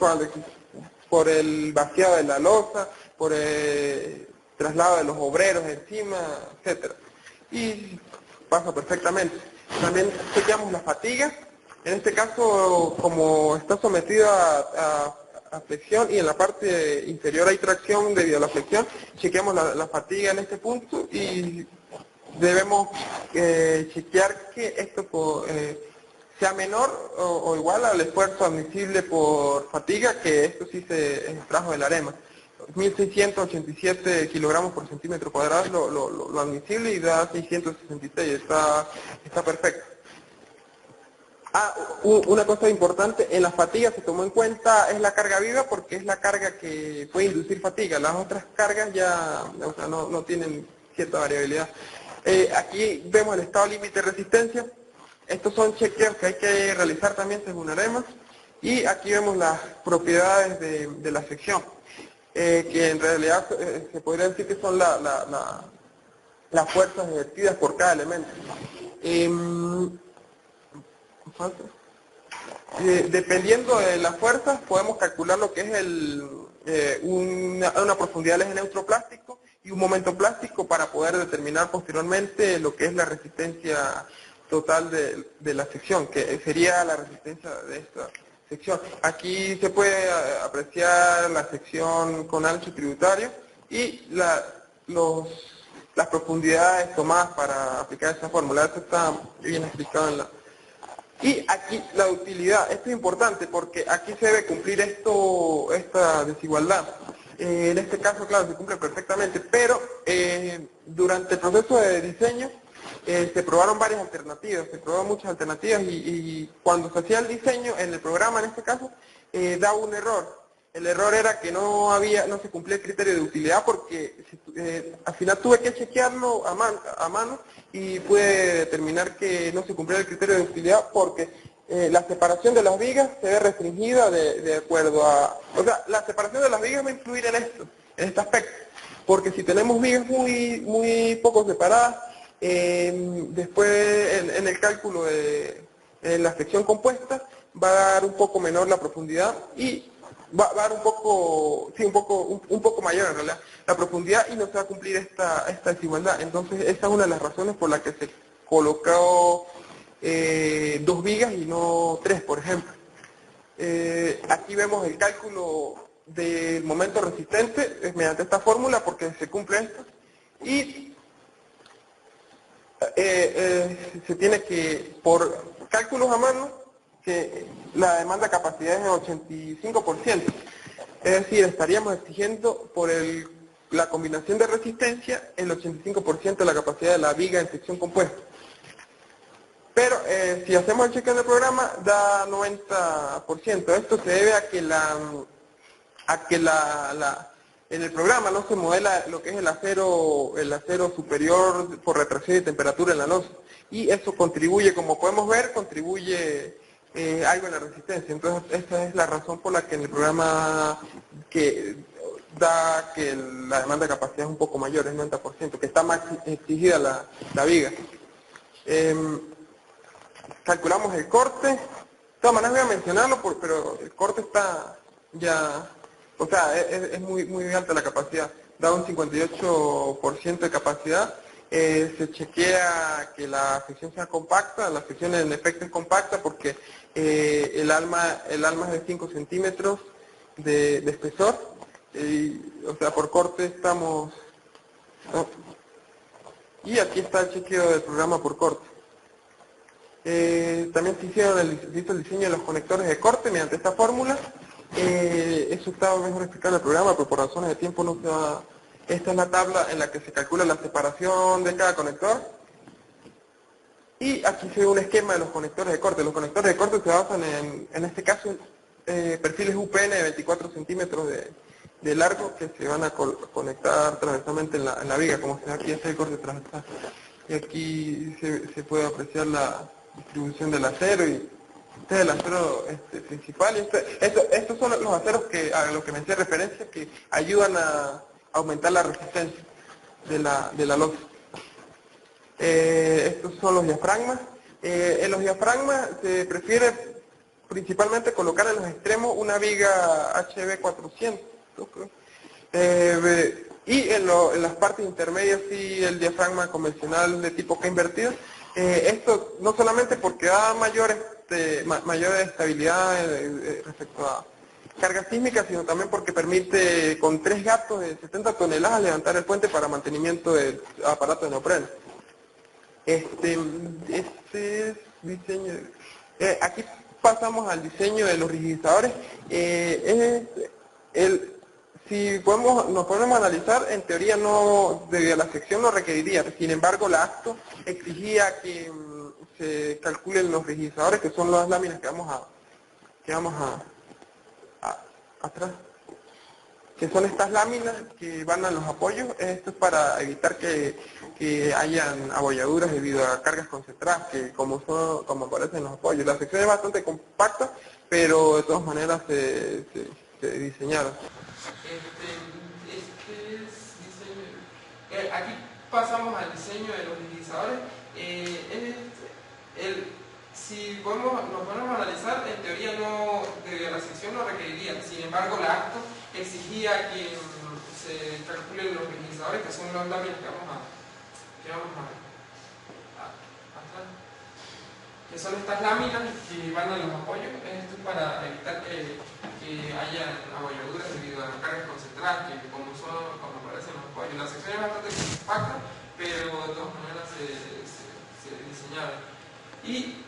por el vaciado de la losa, por el traslado de los obreros encima, etcétera. Y pasa perfectamente. También chequeamos la fatiga. En este caso, como está sometido a flexión y en la parte inferior hay tracción debido a la flexión, chequeamos la fatiga en este punto y debemos chequear que esto sea menor o igual al esfuerzo admisible por fatiga, que esto sí se extrajo del AREMA. 1687 kilogramos por centímetro cuadrado es lo admisible y da 666, está perfecto. Una cosa importante, en la fatiga se tomó en cuenta es la carga viva, porque es la carga que puede inducir fatiga. Las otras cargas ya no tienen cierta variabilidad. Aquí vemos el estado límite de resistencia. Estos son chequeos que hay que realizar también según AREMA. Y aquí vemos las propiedades de la sección, que en realidad se podría decir que son las fuerzas ejercidas por cada elemento. Dependiendo de las fuerzas podemos calcular lo que es una profundidad del eje neutroplástico y un momento plástico para poder determinar posteriormente lo que es la resistencia total de la sección, que sería la resistencia de esta sección. Aquí se puede apreciar la sección con ancho tributario y las profundidades tomadas para aplicar esta fórmula. Esto está bien explicado en la... Y aquí la utilidad, esto es importante porque aquí se debe cumplir esta desigualdad. En este caso, claro, se cumple perfectamente, pero durante el proceso de diseño se probaron varias alternativas, se probaron muchas alternativas y cuando se hacía el diseño, en el programa en este caso, daba un error. El error era que no se cumplía el criterio de utilidad porque al final tuve que chequearlo a mano y pude determinar que no se cumplía el criterio de utilidad porque la separación de las vigas se ve restringida de acuerdo a... O sea, la separación de las vigas va a influir en este aspecto, porque si tenemos vigas muy poco separadas, después en el cálculo de la sección compuesta va a dar un poco menor la profundidad y va a dar un poco, sí, un poco mayor en realidad la profundidad, y no se va a cumplir esta desigualdad. Entonces esa es una de las razones por la que se colocó 2 vigas y no 3, por ejemplo. Aquí vemos el cálculo del momento resistente mediante esta fórmula, porque se cumple esto, y se tiene que, por cálculos a mano, que la demanda de capacidad es de 85%. Es decir, estaríamos exigiendo por la combinación de resistencia el 85% de la capacidad de la viga en sección compuesta. Pero si hacemos el chequeo del programa da 90%. Esto se debe a que en el programa no se modela lo que es el acero superior por retracción de temperatura en la losa. Y eso contribuye, como podemos ver, contribuye algo en la resistencia. Entonces esa es la razón por la que en el programa que da que la demanda de capacidad es un poco mayor, es 90%, que está más exigida la viga. Calculamos el corte. De todas maneras voy a mencionarlo, pero el corte está ya, o sea, es muy alta la capacidad. Da un 58% de capacidad. Se chequea que la sección sea compacta. La sección en efecto es compacta porque el alma es de 5 centímetros de espesor. O sea, por corte estamos... ¿no? Y aquí está el chequeo del programa por corte. También se hizo el diseño de los conectores de corte mediante esta fórmula. Eso está mejor explicado en el programa, pero por razones de tiempo no se va. Esta es la tabla en la que se calcula la separación de cada conector. Y aquí se ve un esquema de los conectores de corte. Los conectores de corte se basan en este caso, perfiles UPN de 24 centímetros de largo que se van a conectar transversalmente en la viga, como se ve aquí, este es el corte transversal. Y aquí se puede apreciar la distribución del acero, y este es el acero principal. Y estos son los aceros a los que me hacía referencia, que ayudan a aumentar la resistencia de la losa. Estos son los diafragmas. En los diafragmas se prefiere principalmente colocar en los extremos una viga HB400, creo. Y en las partes intermedias sí el diafragma convencional de tipo K invertido. Esto no solamente porque da mayor estabilidad respecto a cargas sísmicas, sino también porque permite con 3 gatos de 70 toneladas levantar el puente para mantenimiento del aparato de neopreno. Este es diseño. Aquí pasamos al diseño de los rigidizadores. Si nos podemos analizar, en teoría no, debido a la sección no requeriría. Sin embargo, la ACTO exigía que se calculen los rigidizadores, que son las láminas que vamos atrás, que son estas láminas que van a los apoyos. Esto es para evitar que hayan abolladuras debido a cargas concentradas, que como aparecen en los apoyos. La sección es bastante compacta, pero de todas maneras se diseñaron. Aquí pasamos al diseño de los deslizadores. Si nos podemos analizar, en teoría de la sección no requeriría. Sin embargo, la ACTO exigía que se calculen los deslizadores, que son las láminas que son estas láminas que van a los apoyos. Esto es para evitar que haya abolladuras debido a cargas concentradas, que como aparecen los apoyos. La sección es bastante compacta, pero de todas maneras se diseñaron. Y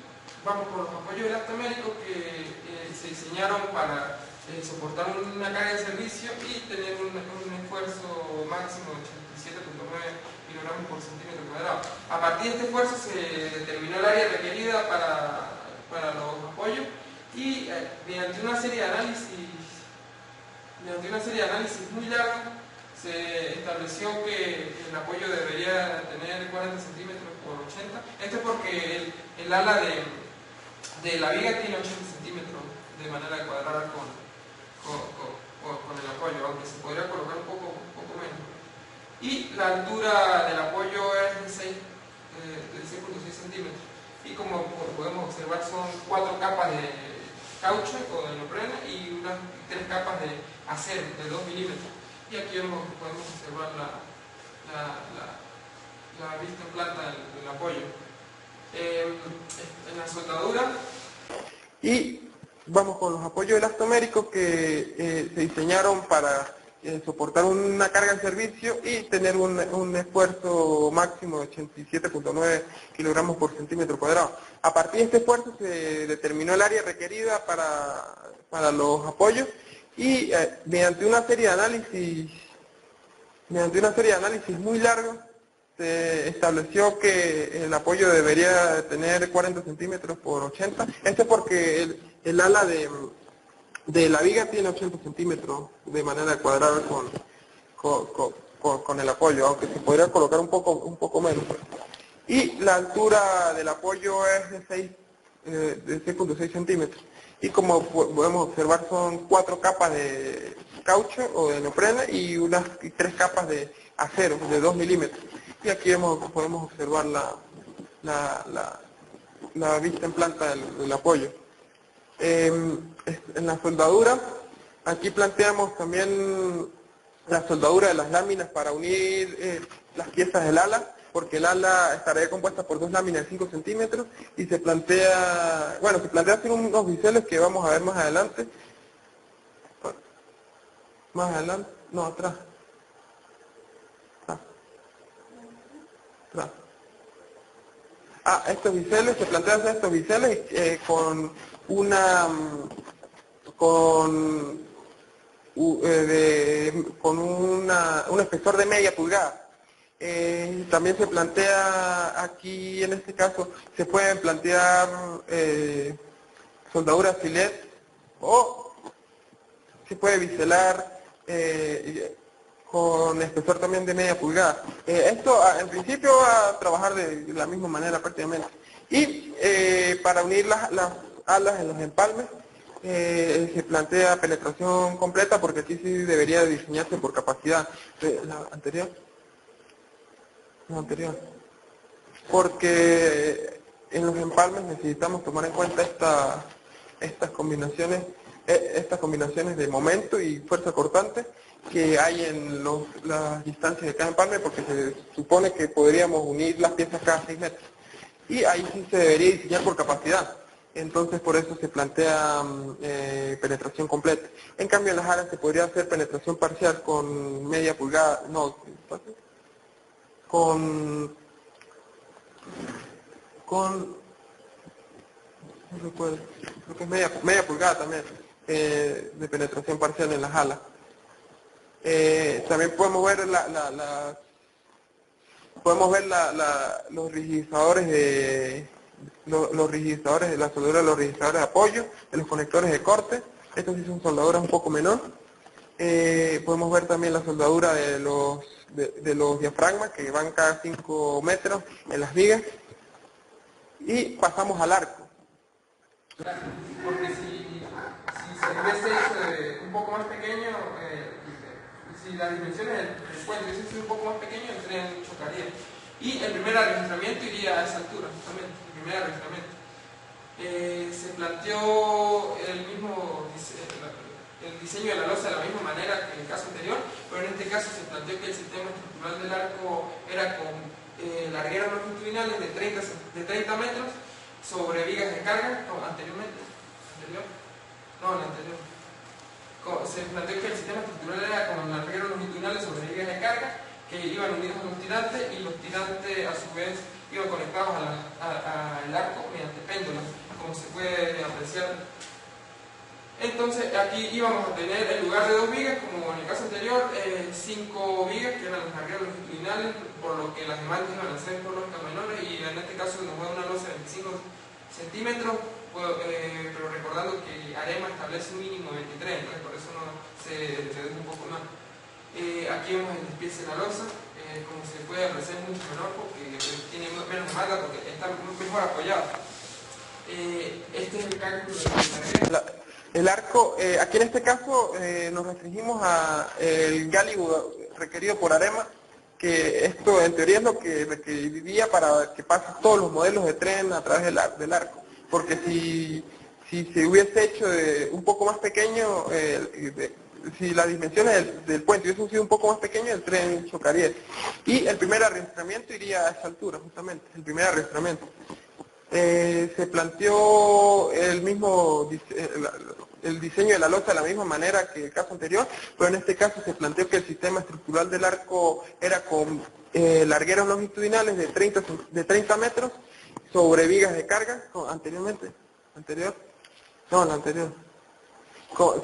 vamos por los apoyos elastoméricos que se diseñaron para soportar una carga de servicio y tener un esfuerzo máximo de 87.9 kilogramos por centímetro cuadrado. A partir de este esfuerzo se determinó el área requerida para los apoyos, y mediante una serie de análisis muy larga se estableció que el apoyo debería tener 40 centímetros por 80. Esto es porque el ala de la viga tiene 80 centímetros de manera cuadrada con el apoyo, aunque se podría colocar un poco menos. Y la altura del apoyo es de 6.6 centímetros. Y como podemos observar, son 4 capas caucho o de neopreno y unas 3 capas de acero de 2 milímetros. Y aquí podemos observar la vista en planta del apoyo. En la soldadura. Y vamos con los apoyos elastoméricos que se diseñaron para soportar una carga en servicio y tener un esfuerzo máximo de 87.9 kilogramos por centímetro cuadrado. A partir de este esfuerzo se determinó el área requerida para los apoyos y mediante una serie de análisis muy largos se estableció que el apoyo debería tener 40 centímetros por 80. Esto es porque el ala de la viga tiene 80 centímetros de manera cuadrada con el apoyo, aunque se podría colocar un poco menos. Y la altura del apoyo es de 6.6 centímetros. Y como podemos observar son 4 capas de caucho o de neopreno y 3 capas de acero de 2 milímetros. Y aquí podemos observar la vista en planta del apoyo. En la soldadura, aquí planteamos también la soldadura de las láminas para unir las piezas del ala, porque el ala estaría compuesta por 2 láminas de 5 centímetros y se plantea hacer unos biseles que vamos a ver más adelante. Atrás. Estos biseles, se plantea hacer estos biseles con un espesor de media pulgada. También se plantea aquí, en este caso, se pueden plantear soldaduras filet o se puede biselar con espesor también de media pulgada. Esto en principio va a trabajar de la misma manera prácticamente. Y para unir las alas en los empalmes se plantea penetración completa porque aquí sí debería diseñarse por capacidad. ¿La anterior? La anterior. Porque en los empalmes necesitamos tomar en cuenta estas combinaciones de momento y fuerza cortante que hay en las distancias de cada empalme, porque se supone que podríamos unir las piezas cada 6 metros. Y ahí sí se debería diseñar por capacidad. Entonces por eso se plantea penetración completa. En cambio en las alas se podría hacer penetración parcial con media pulgada, no recuerdo, creo que es media pulgada también de penetración parcial en las alas. También podemos ver los rigidizadores de la soldadura de los rigidizadores de apoyo, de los conectores de corte. Estos sí son soldaduras un poco menor. Podemos ver también la soldadura de los diafragmas que van cada 5 metros en las vigas. Y pasamos al arco. Porque si se hubiese hecho un poco más pequeño, si las dimensiones del puente hubiesen sido un poco más pequeño, el tren chocaría. Y el primer arrastramiento iría a esa altura, justamente, el primer arrastramiento. Se planteó el diseño de la losa de la misma manera que en el caso anterior, pero en este caso se planteó que el sistema estructural del arco era con largueras longitudinales de 30 metros sobre vigas de carga, se planteó que el sistema estructural era con largueros longitudinales sobre vigas de carga que iban unidos a los tirantes y los tirantes a su vez iban conectados al arco mediante péndulos, como se puede apreciar. Entonces aquí íbamos a tener en lugar de 2 vigas, como en el caso anterior, 5 vigas que eran los largueros longitudinales, por lo que las demandas iban a ser por lógica menores, y en este caso nos da una losa de 25 centímetros, pero recordando que AREMA establece un mínimo de 23, entonces por eso se reduce un poco más. Aquí vemos el despiece de la losa, como se puede apreciar es mucho menor porque tiene menos demanda, porque está mejor apoyado. Este es el cálculo de la El arco, aquí en este caso nos restringimos al gálibo requerido por AREMA, que esto en teoría es lo que requeriría para que pasen todos los modelos de tren a través del arco. Porque si si se hubiese hecho un poco más pequeño, si las dimensiones del puente hubiesen sido un poco más pequeñas, el tren chocaría. Y el primer arrastramiento iría a esa altura, justamente, el primer arrastramiento. Se planteó el diseño de la losa de la misma manera que el caso anterior, pero en este caso se planteó que el sistema estructural del arco era con largueros longitudinales de 30 metros sobre vigas de carga,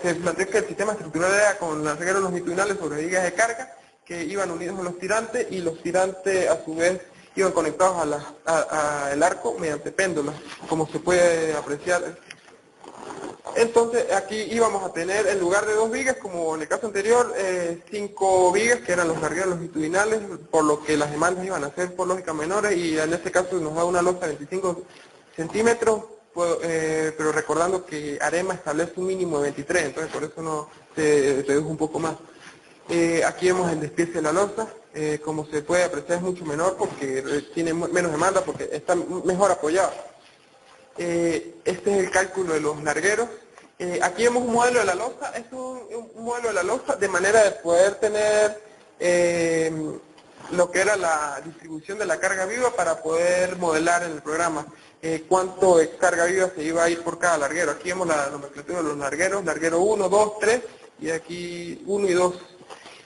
se planteó que el sistema estructural era con largueros longitudinales sobre vigas de carga que iban unidos a los tirantes, y los tirantes a su vez iban conectados al arco mediante péndulas, como se puede apreciar. Entonces aquí íbamos a tener, en lugar de 2 vigas, como en el caso anterior, 5 vigas, que eran los largueros longitudinales, por lo que las demandas iban a ser por lógica menores, y en este caso nos da una losa de 25 centímetros, pero recordando que AREMA establece un mínimo de 23, entonces por eso no se redujo un poco más. Aquí vemos el despiece de la losa, como se puede apreciar es mucho menor porque tiene menos demanda, porque está mejor apoyado. Este es el cálculo de los largueros. Aquí vemos un modelo de la losa, es un modelo de la losa de manera de poder tener lo que era la distribución de la carga viva para poder modelar en el programa cuánto de carga viva se iba a ir por cada larguero. Aquí vemos la nomenclatura de los largueros, larguero 1, 2, 3 y aquí 1 y 2.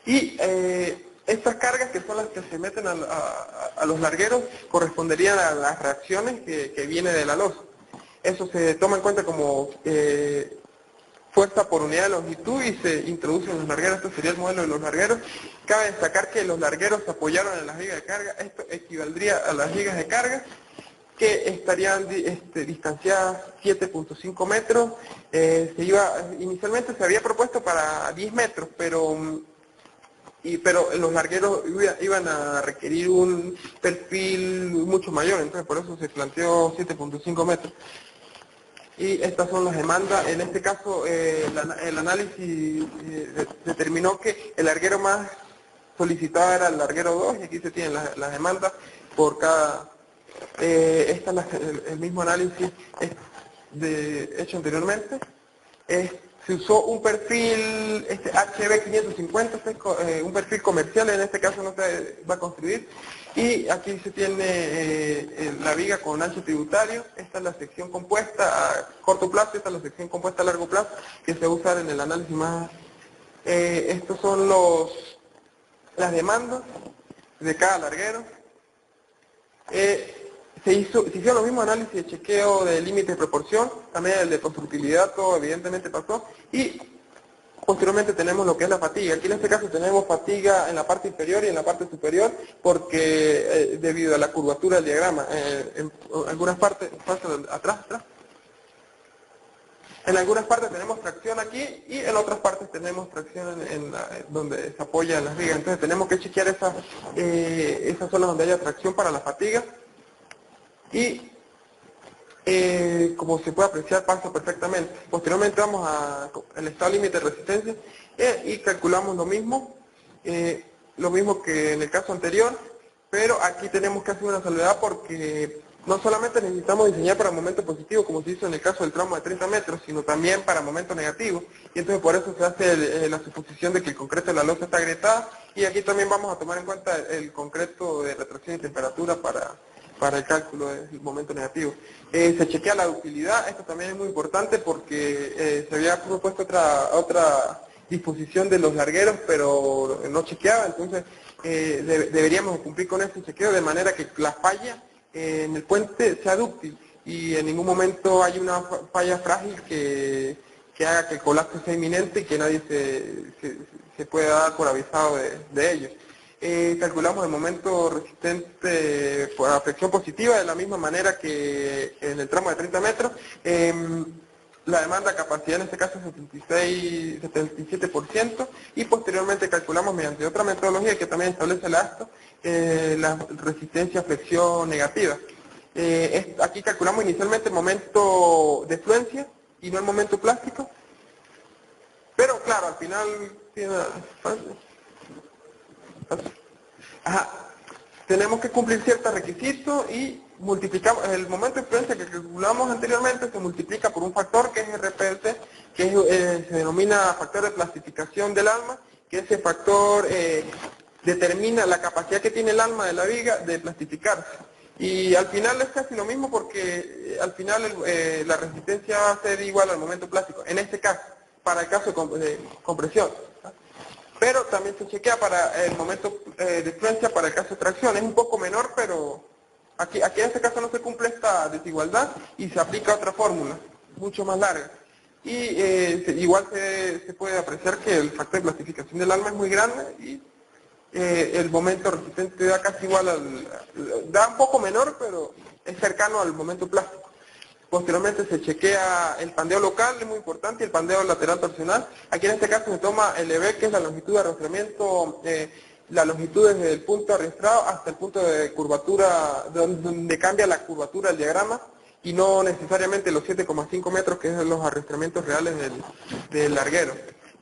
Y estas cargas, que son las que se meten a los largueros, corresponderían a las reacciones que viene de la losa. Eso se toma en cuenta como fuerza por unidad de longitud y se introduce en los largueros. Esto sería el modelo de los largueros. Cabe destacar que los largueros se apoyaron en las vigas de carga. Esto equivaldría a las vigas de carga, que estarían distanciadas 7.5 metros. Inicialmente se había propuesto para 10 metros, pero los largueros iban a requerir un perfil mucho mayor, entonces por eso se planteó 7.5 metros. Y estas son las demandas. En este caso el análisis determinó que el larguero más solicitado era el larguero 2, y aquí se tienen las demandas por cada... Este es el mismo análisis hecho anteriormente. Se usó un perfil HB550, un perfil comercial, en este caso no se va a construir, y aquí se tiene la viga con ancho tributario. Esta es la sección compuesta a corto plazo, esta es la sección compuesta a largo plazo, que se usa en el análisis más... estos son las demandas de cada larguero. Se hicieron los mismos análisis de chequeo de límite de proporción, también el de constructibilidad, todo evidentemente pasó, y posteriormente tenemos lo que es la fatiga. Aquí en este caso tenemos fatiga en la parte inferior y en la parte superior, porque debido a la curvatura del diagrama, en algunas partes, atrás, en algunas partes tenemos tracción aquí, y en otras partes tenemos tracción donde se apoyan las vigas. Entonces tenemos que chequear esas zonas donde haya tracción para la fatiga. Y como se puede apreciar, pasa perfectamente. Posteriormente vamos al estado límite de resistencia y calculamos lo mismo que en el caso anterior, pero aquí tenemos que hacer una salvedad, porque no solamente necesitamos diseñar para momento positivo, como se hizo en el caso del tramo de 30 metros, sino también para momento negativo, y entonces por eso se hace la suposición de que el concreto de la losa está agrietada, y aquí también vamos a tomar en cuenta el concreto de retracción y temperatura para el cálculo del momento negativo. Se chequea la ductilidad. Esto también es muy importante porque se había propuesto otra disposición de los largueros, pero no chequeaba, entonces deberíamos cumplir con este chequeo de manera que la falla en el puente sea dúctil y en ningún momento hay una falla frágil que haga que el colapso sea inminente y que nadie se pueda dar por avisado de ello. Calculamos el momento resistente por la fricción positiva de la misma manera que en el tramo de 30 metros. La demanda capacidad en este caso es 77%, y posteriormente calculamos mediante otra metodología que también establece el ASTO la resistencia a flexión negativa. Aquí calculamos inicialmente el momento de fluencia y no el momento plástico, pero claro, al final tiene... tenemos que cumplir ciertos requisitos y multiplicamos, el momento de influencia que calculamos anteriormente se multiplica por un factor que es RPLC, que se denomina factor de plastificación del alma, que ese factor determina la capacidad que tiene el alma de la viga de plastificarse. Y al final es casi lo mismo porque al final la resistencia va a ser igual al momento plástico, en este caso, para el caso de compresión. Pero también se chequea para el momento de influencia para el caso de tracción. Es un poco menor, pero aquí en este caso no se cumple esta desigualdad y se aplica otra fórmula, mucho más larga. Y igual se puede apreciar que el factor de plastificación del alma es muy grande y el momento resistente da casi igual da un poco menor, pero es cercano al momento plástico. Posteriormente se chequea el pandeo local, es muy importante, y el pandeo lateral torsional. Aquí en este caso se toma el EB, que es la longitud de arrastramiento, la longitud desde el punto arrastrado hasta el punto de curvatura, donde cambia la curvatura del diagrama, y no necesariamente los 7,5 metros, que es los arrastramientos reales del larguero.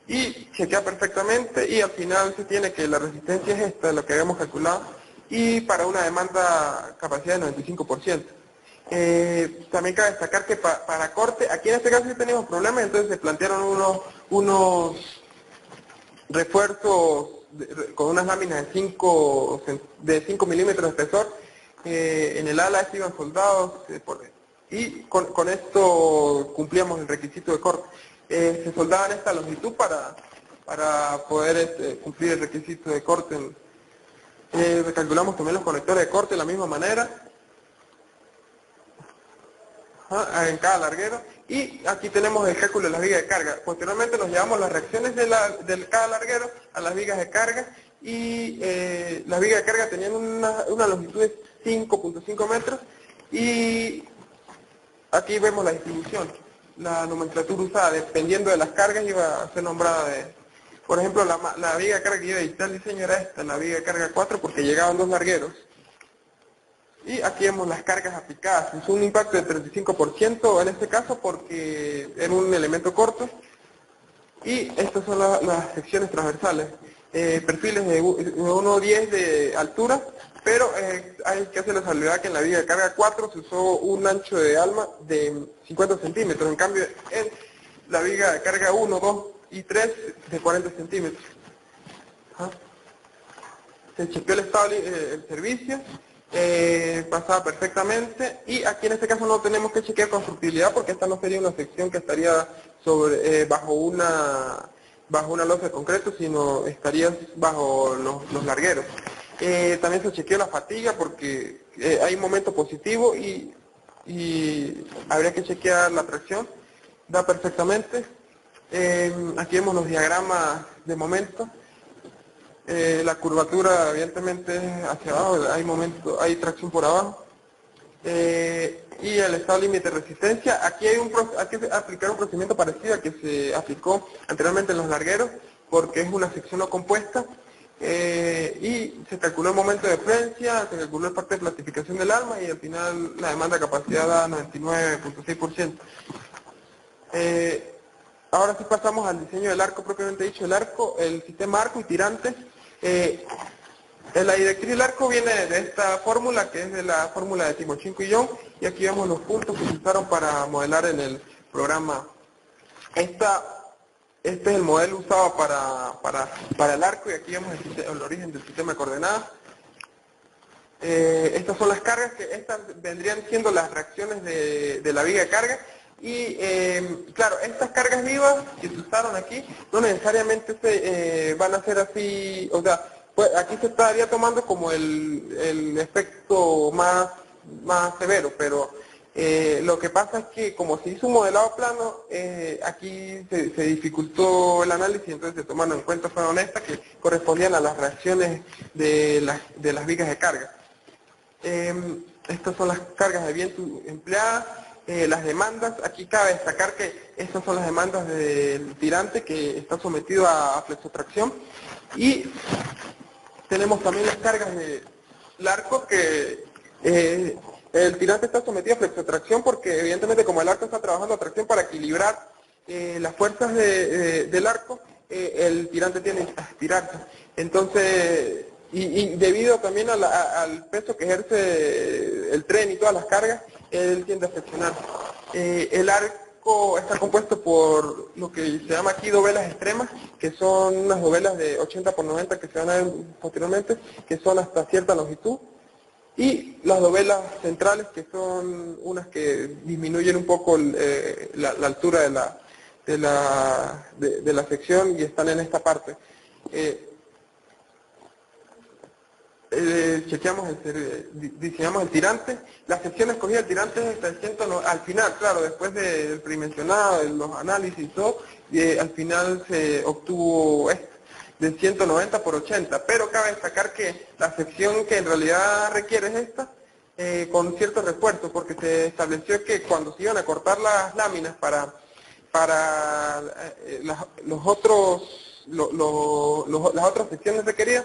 Y chequea perfectamente, y al final se tiene que la resistencia es esta, lo que habíamos calculado, y para una demanda capacidad de 95%. También cabe destacar que para corte, aquí en este caso sí teníamos problemas, entonces se plantearon unos refuerzos con unas láminas de 5 milímetros de espesor, en el ala iban soldados, y con esto cumplíamos el requisito de corte. Se soldaban esta longitud para poder cumplir el requisito de corte. Calculamos también los conectores de corte de la misma manera, en cada larguero, y aquí tenemos el cálculo de las vigas de carga. Posteriormente nos llevamos las reacciones de cada larguero a las vigas de carga, y las vigas de carga tenían una longitud de 5.5 metros, y aquí vemos la distribución, la nomenclatura usada, dependiendo de las cargas iba a ser nombrada por ejemplo, la viga de carga que iba a editar el diseño era esta, la viga de carga 4, porque llegaban 2 largueros. Y aquí vemos las cargas aplicadas, es un impacto de 35% en este caso porque era un elemento corto. Y estas son las secciones transversales, perfiles de 1,10 de altura, pero hay que hacer la salvedad que en la viga de carga 4 se usó un ancho de alma de 50 centímetros, en cambio en la viga de carga 1, 2 y 3 de 40 centímetros. Se chequeó el estado del servicio. Pasaba perfectamente, y aquí en este caso no tenemos que chequear constructibilidad porque esta no sería una sección que estaría bajo una losa de concreto, sino estaría bajo los largueros. También se chequeó la fatiga porque hay un momento positivo y habría que chequear la presión, da perfectamente. Aquí vemos los diagramas de momento. La curvatura evidentemente hacia abajo, hay tracción por abajo, y el estado límite de resistencia. Aquí hay que aplicar un procedimiento parecido al que se aplicó anteriormente en los largueros, porque es una sección no compuesta, y se calculó el momento de influencia, se calculó el factor de plastificación del alma, y al final la demanda de capacidad da 99.6%. Ahora sí pasamos al diseño del arco propiamente dicho. El sistema arco y tirante. La directriz del arco viene de esta fórmula, que es de la fórmula de Timochenko y Young, y aquí vemos los puntos que se usaron para modelar en el programa. Este es el modelo usado para el arco, y aquí vemos el origen del sistema de coordenadas. Estas son las cargas, que estas vendrían siendo las reacciones de la viga de carga. Y claro, estas cargas vivas que se usaron aquí no necesariamente van a ser así, o sea, pues aquí se estaría tomando como el efecto más severo, pero lo que pasa es que como se hizo un modelado plano, aquí se dificultó el análisis, entonces se tomaron en cuenta, fueron estas que correspondían a las reacciones de las vigas de carga. Estas son las cargas de viento empleadas. Las demandas, aquí cabe destacar que estas son las demandas del tirante que está sometido a flexotracción, y tenemos también las cargas del arco, que el tirante está sometido a flexotracción porque evidentemente como el arco está trabajando a tracción para equilibrar las fuerzas del arco, el tirante tiene que estirarse. Entonces, y debido también al peso que ejerce el tren y todas las cargas, él tiende a flexionar. El arco está compuesto por lo que se llama aquí dovelas extremas, que son unas dovelas de 80 por 90 que se van a ver posteriormente, que son hasta cierta longitud, y las dovelas centrales, que son unas que disminuyen un poco la altura de la sección y están en esta parte. Diseñamos el tirante. La sección escogida del tirante es hasta el 190, al final, claro, después del predimensionado, de los análisis y todo, al final se obtuvo de 190 por 80, pero cabe destacar que la sección que en realidad requiere es esta, con ciertos refuerzos, porque se estableció que cuando se iban a cortar las láminas para las otras secciones requeridas,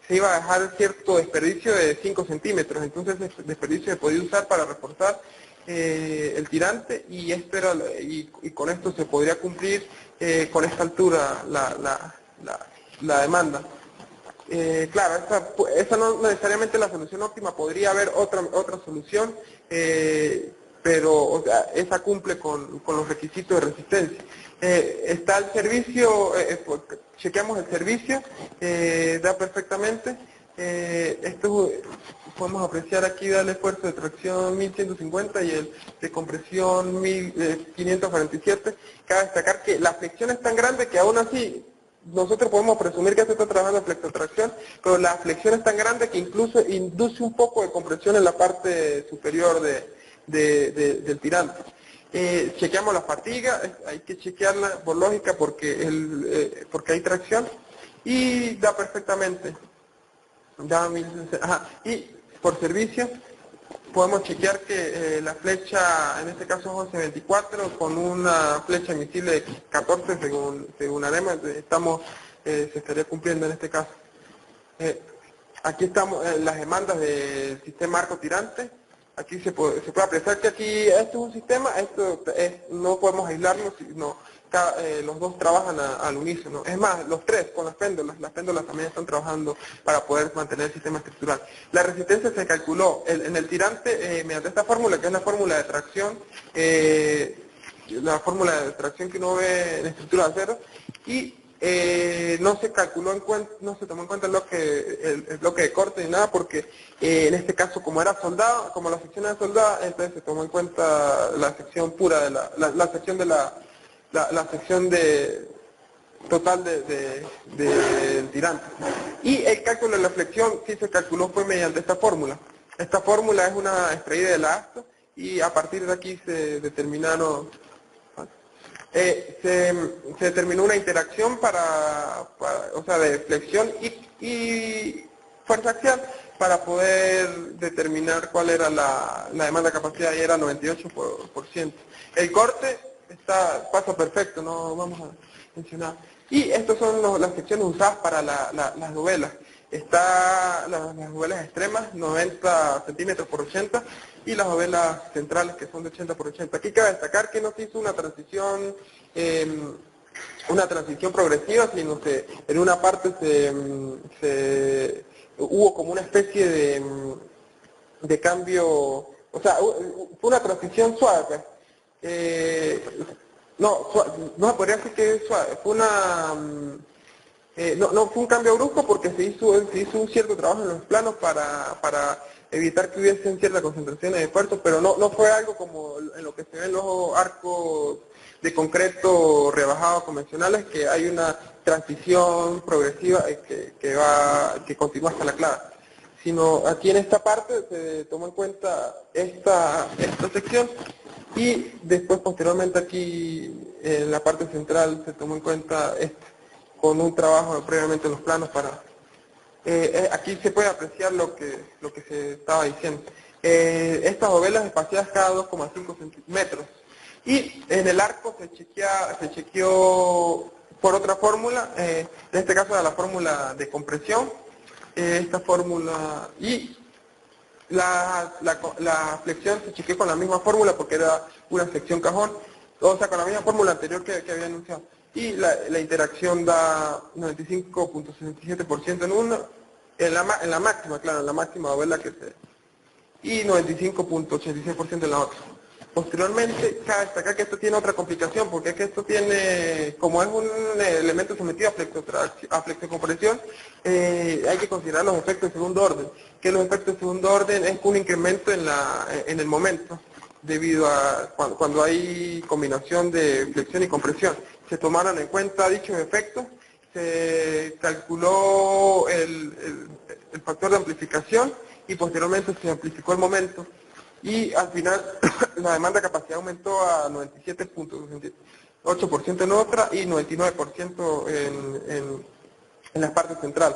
se iba a dejar cierto desperdicio de 5 centímetros, entonces ese desperdicio se podía usar para reforzar el tirante, y con esto se podría cumplir con esta altura la demanda. Claro, esa no necesariamente es la solución óptima, podría haber otra solución, pero o sea, esa cumple con los requisitos de resistencia. Está el servicio, chequeamos el servicio, da perfectamente. Esto podemos apreciar aquí, da el esfuerzo de tracción 1150 y el de compresión 1547. Cabe destacar que la flexión es tan grande que aún así nosotros podemos presumir que se está trabajando en flexotracción, pero la flexión es tan grande que incluso induce un poco de compresión en la parte superior del tirante. Chequeamos la fatiga, hay que chequearla por lógica porque hay tracción, y da perfectamente. Y por servicio podemos chequear que la flecha, en este caso es 1124, con una flecha emisible de 14 según AREMA, se estaría cumpliendo en este caso. Aquí estamos las demandas del sistema arco tirante. Aquí se puede apreciar que aquí esto es un sistema, no podemos aislarnos, sino los dos trabajan al unísono. Es más, los tres con las péndulas también están trabajando para poder mantener el sistema estructural. La resistencia se calculó en el tirante mediante esta fórmula, que es la fórmula de tracción, que uno ve en estructura de acero, y no se tomó en cuenta el bloque de corte ni nada, porque en este caso, como era soldado, como la sección era soldada, entonces se tomó en cuenta la sección pura de la sección de la sección total del tirante. Y el cálculo de la flexión sí se calculó fue mediante esta fórmula. Esta fórmula es una extraída de la ASTO, y a partir de aquí se determinaron se determinó una interacción o sea, de flexión y fuerza axial, para poder determinar cuál era la demanda de capacidad, y era 98%. El corte pasa perfecto, no vamos a mencionar. Y estas son las secciones usadas para las dovelas. Está las dovelas extremas, 90 centímetros por 80, y las dovelas centrales, que son de 80 por 80. Aquí cabe destacar que no se hizo una transición progresiva, sino que en una parte hubo como una especie de cambio, o sea, fue una transición suave. No se podría decir que es suave, fue no fue un cambio brusco, porque se hizo un cierto trabajo en los planos para evitar que hubiesen ciertas concentraciones de esfuerzo, pero no fue algo como en lo que se ven los arcos de concreto rebajados convencionales, que hay una transición progresiva que continúa hasta la clava. Sino aquí en esta parte se tomó en cuenta esta sección, y después posteriormente aquí en la parte central se tomó en cuenta con un trabajo previamente en los planos aquí se puede apreciar lo que se estaba diciendo. Estas dovelas espaciadas cada 2,5 centímetros. Y en el arco se chequeó por otra fórmula, en este caso era la fórmula de compresión, esta fórmula, y la flexión se chequeó con la misma fórmula, porque era una sección cajón, o sea, con la misma fórmula anterior que había anunciado. Y la interacción da 95.67% en una, En la máxima, claro, en la máxima va a ver la que se... y 95.86% en la otra. Posteriormente, cabe destacar que esto tiene otra complicación, porque es que esto tiene, como es un elemento sometido a flexocompresión, hay que considerar los efectos de segundo orden, que los efectos de segundo orden es un incremento en el momento, debido a cuando hay combinación de flexión y compresión. Se tomaron en cuenta dichos efectos, se calculó el factor de amplificación y posteriormente se amplificó el momento. Y al final la demanda de capacidad aumentó a 97.8% en otra y 99% en la parte central,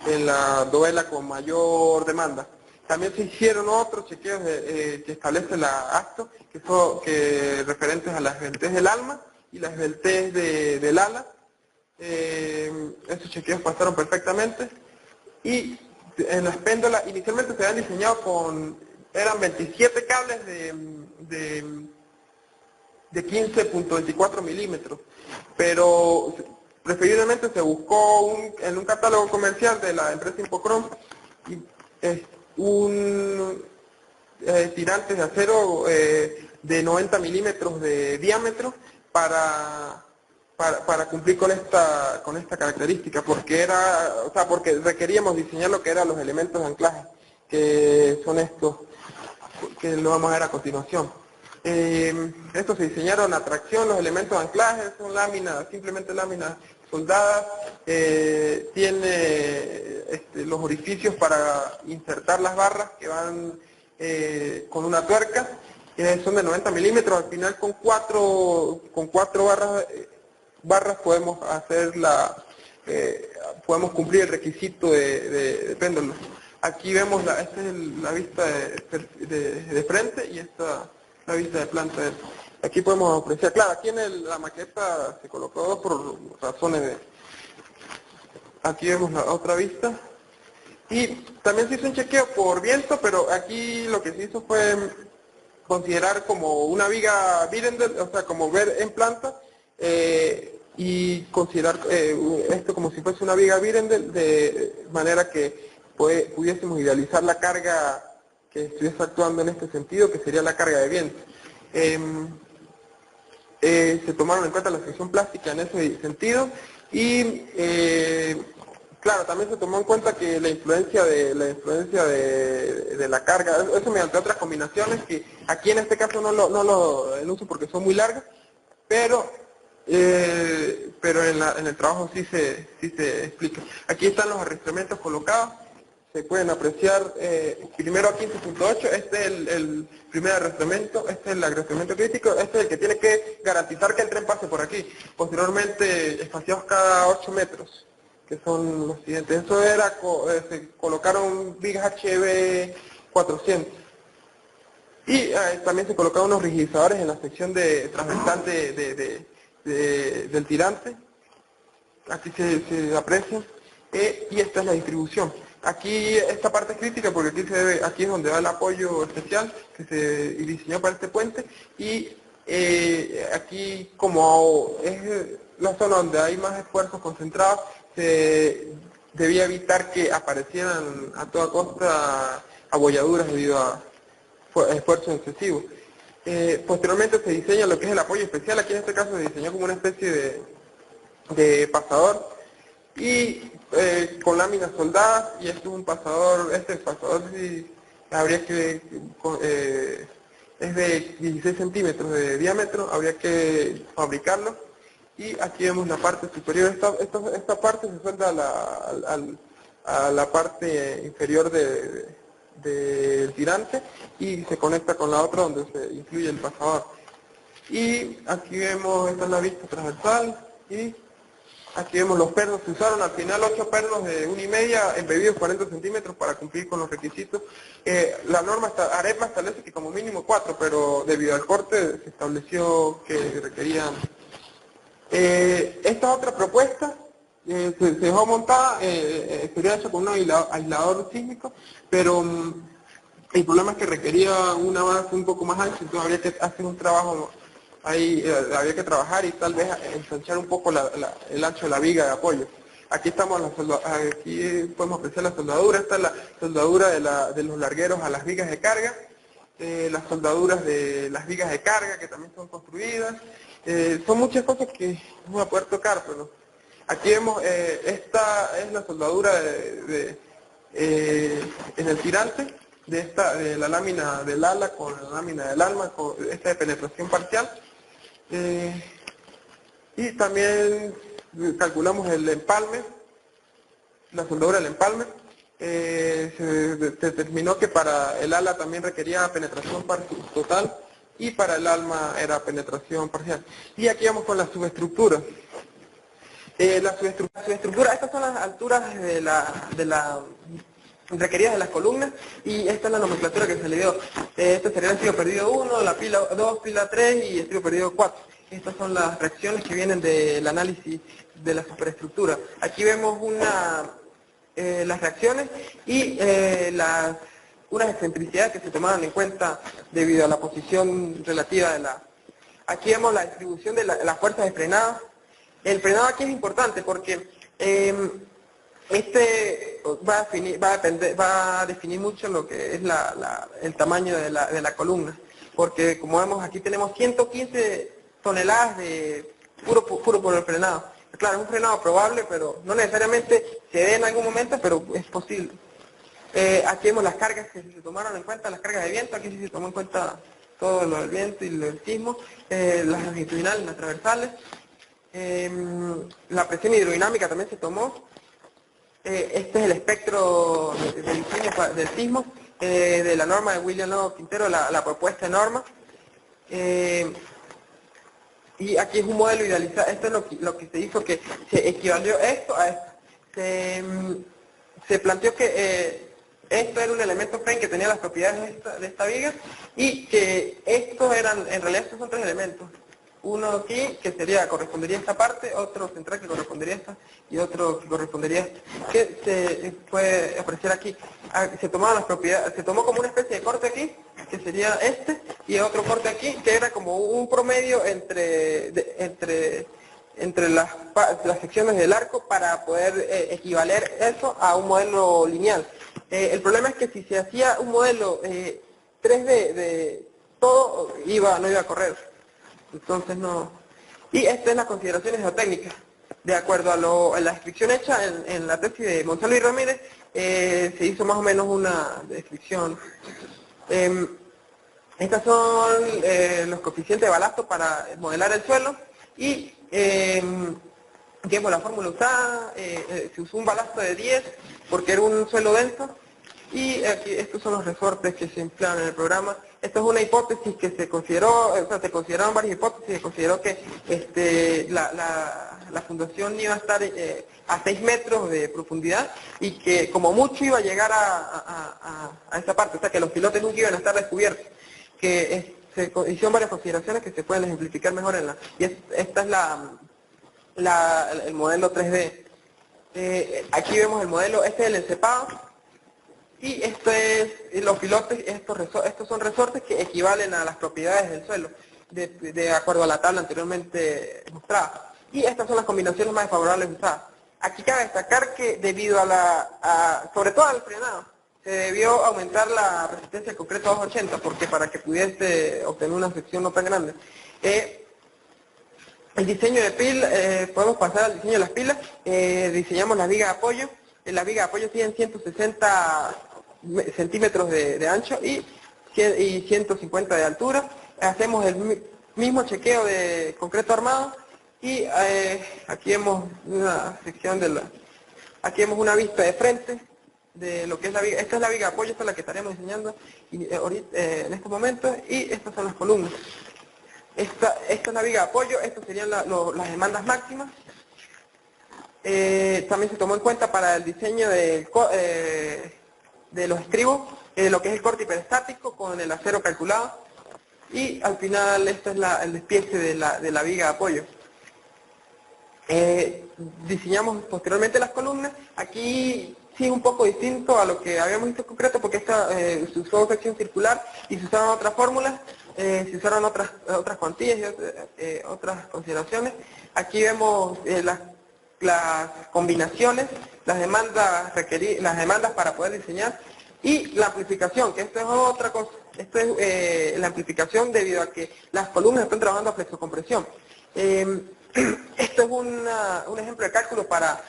en la dovela con mayor demanda. También se hicieron otros chequeos que establece la ACTO, que referentes a la esbeltez del alma y la esbeltez del ala. Esos chequeos pasaron perfectamente. Y en las péndolas inicialmente se habían diseñado eran 27 cables de 15.24 milímetros, pero preferiblemente se buscó en un catálogo comercial de la empresa Infocrom un tirante de acero de 90 milímetros de diámetro para cumplir con esta característica, porque porque requeríamos diseñar lo que eran los elementos de anclaje, que son estos, que lo vamos a ver a continuación. Estos se diseñaron a tracción, los elementos de anclaje son láminas, simplemente láminas soldadas, tiene los orificios para insertar las barras que van con una tuerca, son de 90 milímetros, al final con cuatro barras podemos podemos cumplir el requisito de péndulo. Aquí vemos, esta es la vista de frente y esta la vista de planta. Aquí podemos apreciar, claro, aquí en la maqueta se colocó dos por razones de... Aquí vemos la otra vista. Y también se hizo un chequeo por viento, pero aquí lo que se hizo fue considerar como una viga Birendel, o sea, como ver en planta, y considerar esto como si fuese una viga Birendel, de manera que pudiésemos idealizar la carga que estuviese actuando en este sentido, que sería la carga de viento. Se tomaron en cuenta la sección plástica en ese sentido y claro, también se tomó en cuenta que la influencia de la carga, eso mediante otras combinaciones que aquí en este caso no lo uso porque son muy largas, pero en el trabajo sí se explica. Aquí están los arrastramientos colocados, se pueden apreciar primero a 15.8, este es el primer arrastramiento, este es el arrastramiento crítico, este es el que tiene que garantizar que el tren pase por aquí. Posteriormente, espaciados cada 8 metros, que son los siguientes. Eso era, se colocaron vigas HB 400. Y también se colocaron unos rigidizadores en la sección transversal del tirante. Aquí se aprecian. Y esta es la distribución. Aquí esta parte es crítica porque aquí es donde va el apoyo especial que se diseñó para este puente y aquí como es la zona donde hay más esfuerzos concentrados, se debía evitar que aparecieran a toda costa abolladuras debido a esfuerzos excesivos. Posteriormente se diseña lo que es el apoyo especial, aquí en este caso se diseñó como una especie de pasador y con láminas soldadas, y este es un pasador, sí, habría que, es de 16 centímetros de diámetro, habría que fabricarlo, y aquí vemos la parte superior, esta parte se suelta a la parte inferior del tirante y se conecta con la otra donde se incluye el pasador. Y aquí vemos, esta es la vista transversal, y aquí vemos los pernos, se usaron al final 8 pernos de 1,5 embebidos 40 centímetros para cumplir con los requisitos. La norma AREPMA establece que como mínimo 4, pero debido al corte se estableció que requerían. Esta otra propuesta se dejó montada, sería hecha con un aislador sísmico, pero el problema es que requería una base un poco más ancha, entonces habría que hacer un trabajo. Ahí había que trabajar y tal vez ensanchar un poco el ancho de la viga de apoyo. Aquí aquí podemos apreciar la soldadura. Esta es la soldadura de los largueros a las vigas de carga, las soldaduras de las vigas de carga que también son construidas. Son muchas cosas que no voy a poder tocar, pero aquí vemos, esta es la soldadura en el tirante de la lámina del ala con la lámina del alma, con esta de penetración parcial. Y también calculamos el empalme, la soldadura del empalme. Se determinó que para el ala también requería penetración total y para el alma era penetración parcial. Y aquí vamos con la subestructura. La subestructura, estas son las alturas requeridas de las columnas, y esta es la nomenclatura que se le dio. Este sería el estribo perdido 1, la pila 2, pila 3 y estribo perdido 4. Estas son las reacciones que vienen del análisis de la superestructura. Aquí vemos las reacciones y unas excentricidades que se tomaron en cuenta debido a la posición relativa de la... Aquí vemos la distribución de las fuerzas de frenado. El frenado aquí es importante porque va a definir mucho lo que es el tamaño de la columna, porque como vemos aquí tenemos 115 toneladas de puro por el frenado. Claro, es un frenado probable, pero no necesariamente se dé en algún momento, pero es posible. Aquí vemos las cargas que se tomaron en cuenta, las cargas de viento. Aquí sí se tomó en cuenta todo lo del viento y lo del sismo, las longitudinales, las transversales. La presión hidrodinámica también se tomó. Este es el espectro del diseño del sismo, de la norma de William Lobo Quintero, la propuesta de norma. Y aquí es un modelo idealizado. Esto es lo que se hizo, que se equivalió esto a esto. Se planteó que esto era un elemento frame que tenía las propiedades de esta viga, y que en realidad estos son tres elementos. Uno aquí, que correspondería a esta parte, otro central que correspondería a esta, y otro que correspondería a esta. Que se puede apreciar aquí. Se tomaban las propiedades, se tomó como una especie de corte aquí, que sería este, y otro corte aquí, que era como un promedio entre las secciones del arco para poder equivaler eso a un modelo lineal. El problema es que si se hacía un modelo 3D de todo, no iba a correr. Entonces no. Y estas son las consideraciones geotécnicas. De acuerdo a la descripción hecha en la tesis de Gonzalo y Ramírez, se hizo más o menos una descripción. Estas son los coeficientes de balasto para modelar el suelo, y vemos la fórmula usada. Se usó un balasto de 10 porque era un suelo denso, y aquí estos son los resortes que se emplean en el programa. Esto es una hipótesis que se consideró, se consideraron varias hipótesis. Se consideró que la fundación iba a estar a 6 metros de profundidad, y que como mucho iba a llegar a esa parte, o sea que los pilotes nunca iban a estar descubiertos. Que se hicieron varias consideraciones que se pueden ejemplificar mejor y esta es el modelo 3D. Aquí vemos el modelo, este es el encepado, y los pilotes, estos son resortes que equivalen a las propiedades del suelo, de acuerdo a la tabla anteriormente mostrada. Y estas son las combinaciones más favorables usadas. Aquí cabe destacar que debido sobre todo al frenado, se debió aumentar la resistencia al concreto a 280, porque para que pudiese obtener una sección no tan grande. El diseño de pila, podemos pasar al diseño de las pilas. Diseñamos las vigas de apoyo. Las vigas de apoyo tienen 160 centímetros de ancho y 150 de altura. Hacemos el mismo chequeo de concreto armado, y aquí vemos una sección aquí vemos una vista de frente de lo que es la viga. Esta es la viga de apoyo, esta es la que estaremos diseñando en estos momentos, y estas son las columnas. Esta es la viga de apoyo, estas serían las demandas máximas. También se tomó en cuenta para el diseño de los estribos, lo que es el corte hiperestático con el acero calculado, y al final esto es el despiece de la viga de apoyo. Diseñamos posteriormente las columnas. Aquí sí es un poco distinto a lo que habíamos visto en concreto, porque esta se usó sección circular y se usaron otras fórmulas, se usaron otras cuantías y otras consideraciones. Aquí vemos las combinaciones, las demandas para poder diseñar, y la amplificación, que esto es otra cosa. Esto es la amplificación debido a que las columnas están trabajando a flexocompresión. Esto es un ejemplo de cálculo para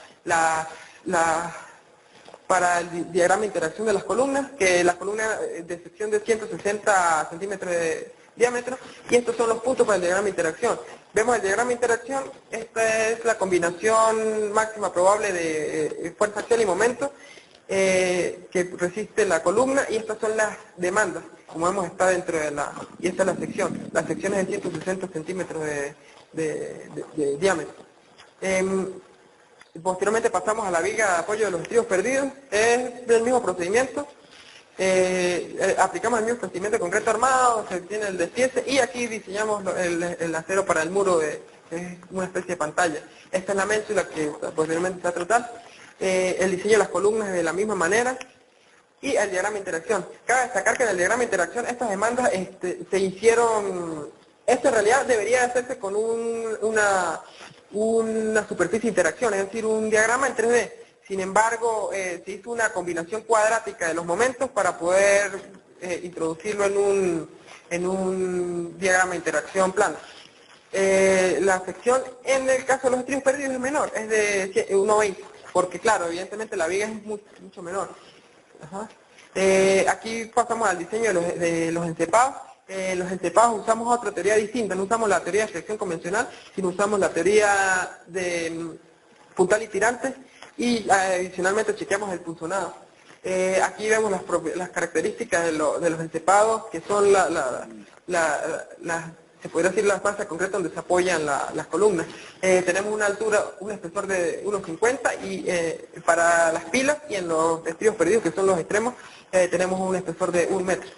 para el diagrama de interacción de las columnas, que la columna de sección de 160 centímetros de diámetro, y estos son los puntos para el diagrama de interacción. Vemos el diagrama de interacción, esta es la combinación máxima probable de fuerza axial y momento que resiste la columna, y estas son las demandas, como vemos está dentro de y esta es la sección. La sección es de 160 centímetros de diámetro. Posteriormente pasamos a la viga de apoyo de los estribos perdidos, es del mismo procedimiento. Aplicamos el mismo procedimiento de concreto armado, se tiene el despiece, y aquí diseñamos el acero para el muro, que es una especie de pantalla. Esta es la ménsula que posteriormente se va a tratar. El diseño de las columnas de la misma manera, y el diagrama de interacción. Cabe destacar que en el diagrama de interacción estas demandas se hicieron, esto en realidad debería hacerse con una superficie de interacción, es decir, un diagrama en 3D. Sin embargo, se hizo una combinación cuadrática de los momentos para poder introducirlo en un diagrama de interacción plano. La sección en el caso de los estribos perdidos es menor, es de 1,20, porque claro, evidentemente la viga es mucho menor. Ajá. Aquí pasamos al diseño de los encepados. Los encepados usamos otra teoría distinta, no usamos la teoría de flexión convencional, sino usamos la teoría de puntal y tirantes, y adicionalmente chequeamos el punzonado. Aquí vemos las características de los encepados, que son se podría decir las masas concretas donde se apoyan las columnas. Tenemos una altura, un espesor de 1,50, y para las pilas, y en los estribos perdidos, que son los extremos, tenemos un espesor de 1 metro.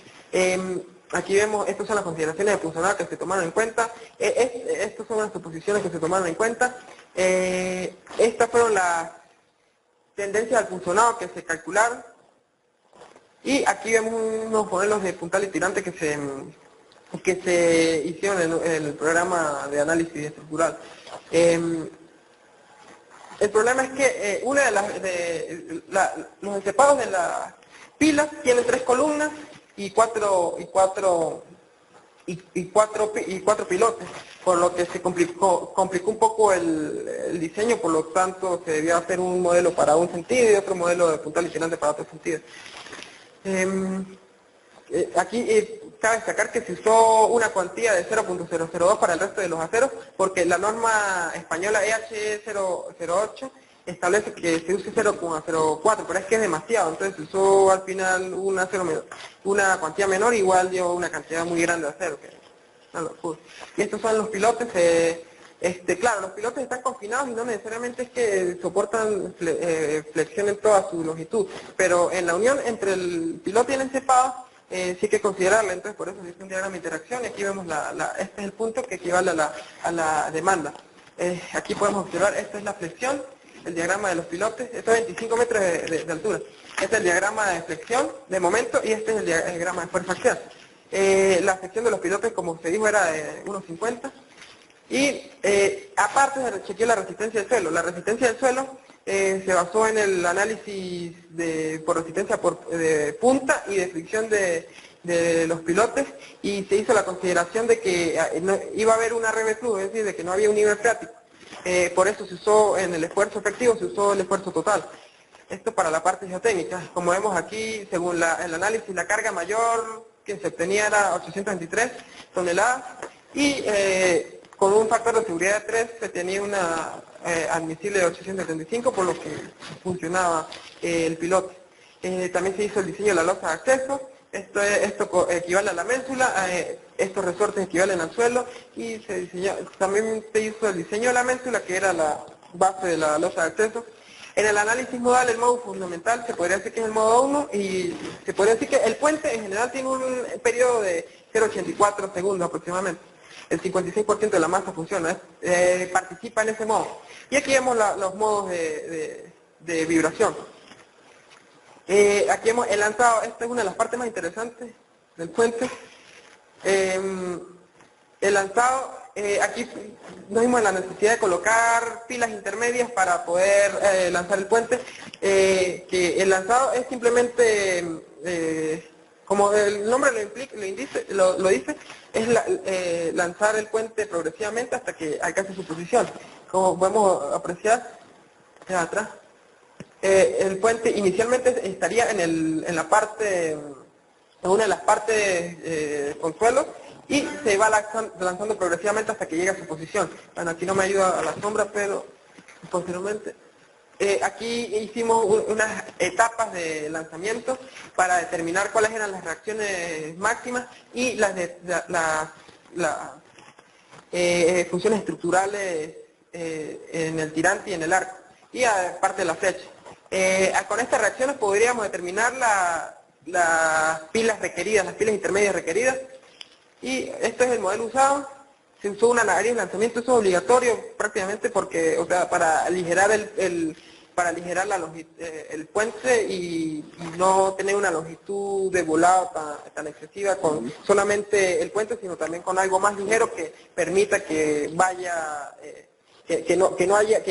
Aquí vemos, estas son las consideraciones de punzonado que se tomaron en cuenta. Estas son las suposiciones que se tomaron en cuenta. Estas fueron las tendencias al punzonado que se calcularon. Y aquí vemos unos modelos de puntal y tirante que se hicieron en el programa de análisis estructural. El problema es que los encepados de las pilas tienen 3 columnas y cuatro pilotes, por lo que se complicó un poco el diseño, por lo tanto se debió hacer un modelo para un sentido y otro modelo de puntal y tirante para otro sentido. Aquí cabe destacar que se usó una cuantía de 0.002 para el resto de los aceros, porque la norma española EHE008 establece que se use 0.04, pero es que es demasiado, entonces se usó al final una cuantía menor, igual dio una cantidad muy grande de acero, que es una locura. Y estos son los pilotes. Claro, los pilotes están confinados y no necesariamente es que soportan flexión en toda su longitud, pero en la unión entre el pilote y el encepado sí hay que considerarla, entonces por eso se hizo un diagrama de interacción, y aquí vemos este es el punto que equivale a la demanda. Aquí podemos observar, esta es la flexión, el diagrama de los pilotes, esto es 25 metros de altura. Este es el diagrama de flexión, de momento, y este es el diagrama de fuerza axial. La sección de los pilotes, como se dijo, era de 1,50. Y aparte se chequeó la resistencia del suelo. La resistencia del suelo se basó en el análisis por resistencia de punta y de fricción de los pilotes, y se hizo la consideración de que iba a haber una revetuz, es decir, de que no había un nivel freático. Por eso se usó en el esfuerzo efectivo, se usó el esfuerzo total. Esto para la parte geotécnica. Como vemos aquí, según el análisis, la carga mayor que se obtenía era 823 toneladas, y con un factor de seguridad de 3 se tenía una admisible de 875, por lo que funcionaba el pilote. También se hizo el diseño de la losa de acceso. Esto equivale a la ménsula, estos resortes equivalen al suelo, y también se hizo el diseño de la ménsula, que era la base de la losa de acceso. En el análisis modal, el modo fundamental se podría decir que es el modo 1, y se podría decir que el puente en general tiene un periodo de 0,84 segundos aproximadamente. El 56% de la masa funciona, participa en ese modo. Y aquí vemos los modos de vibración. Aquí hemos el lanzado, esta es una de las partes más interesantes del puente. El lanzado aquí nos vimos en la necesidad de colocar pilas intermedias para poder lanzar el puente, que el lanzado es simplemente, como el nombre lo dice, es lanzar el puente progresivamente hasta que alcance su posición. Como podemos apreciar, de atrás, el puente inicialmente estaría en la parte, en una de las partes con suelo, y se va lanzando progresivamente hasta que llegue a su posición. Bueno, aquí no me ayuda a la sombra, pero posteriormente. Aquí hicimos unas etapas de lanzamiento para determinar cuáles eran las reacciones máximas y las funciones estructurales en el tirante y en el arco, y aparte de la flecha. Con estas reacciones podríamos determinar las pilas requeridas, las pilas intermedias requeridas. Y este es el modelo usado. Se usó una nariz de lanzamiento, eso es obligatorio prácticamente porque, o sea, para aligerar el puente y no tener una longitud de volado tan excesiva con solamente el puente, sino también con algo más ligero que permita que vaya, que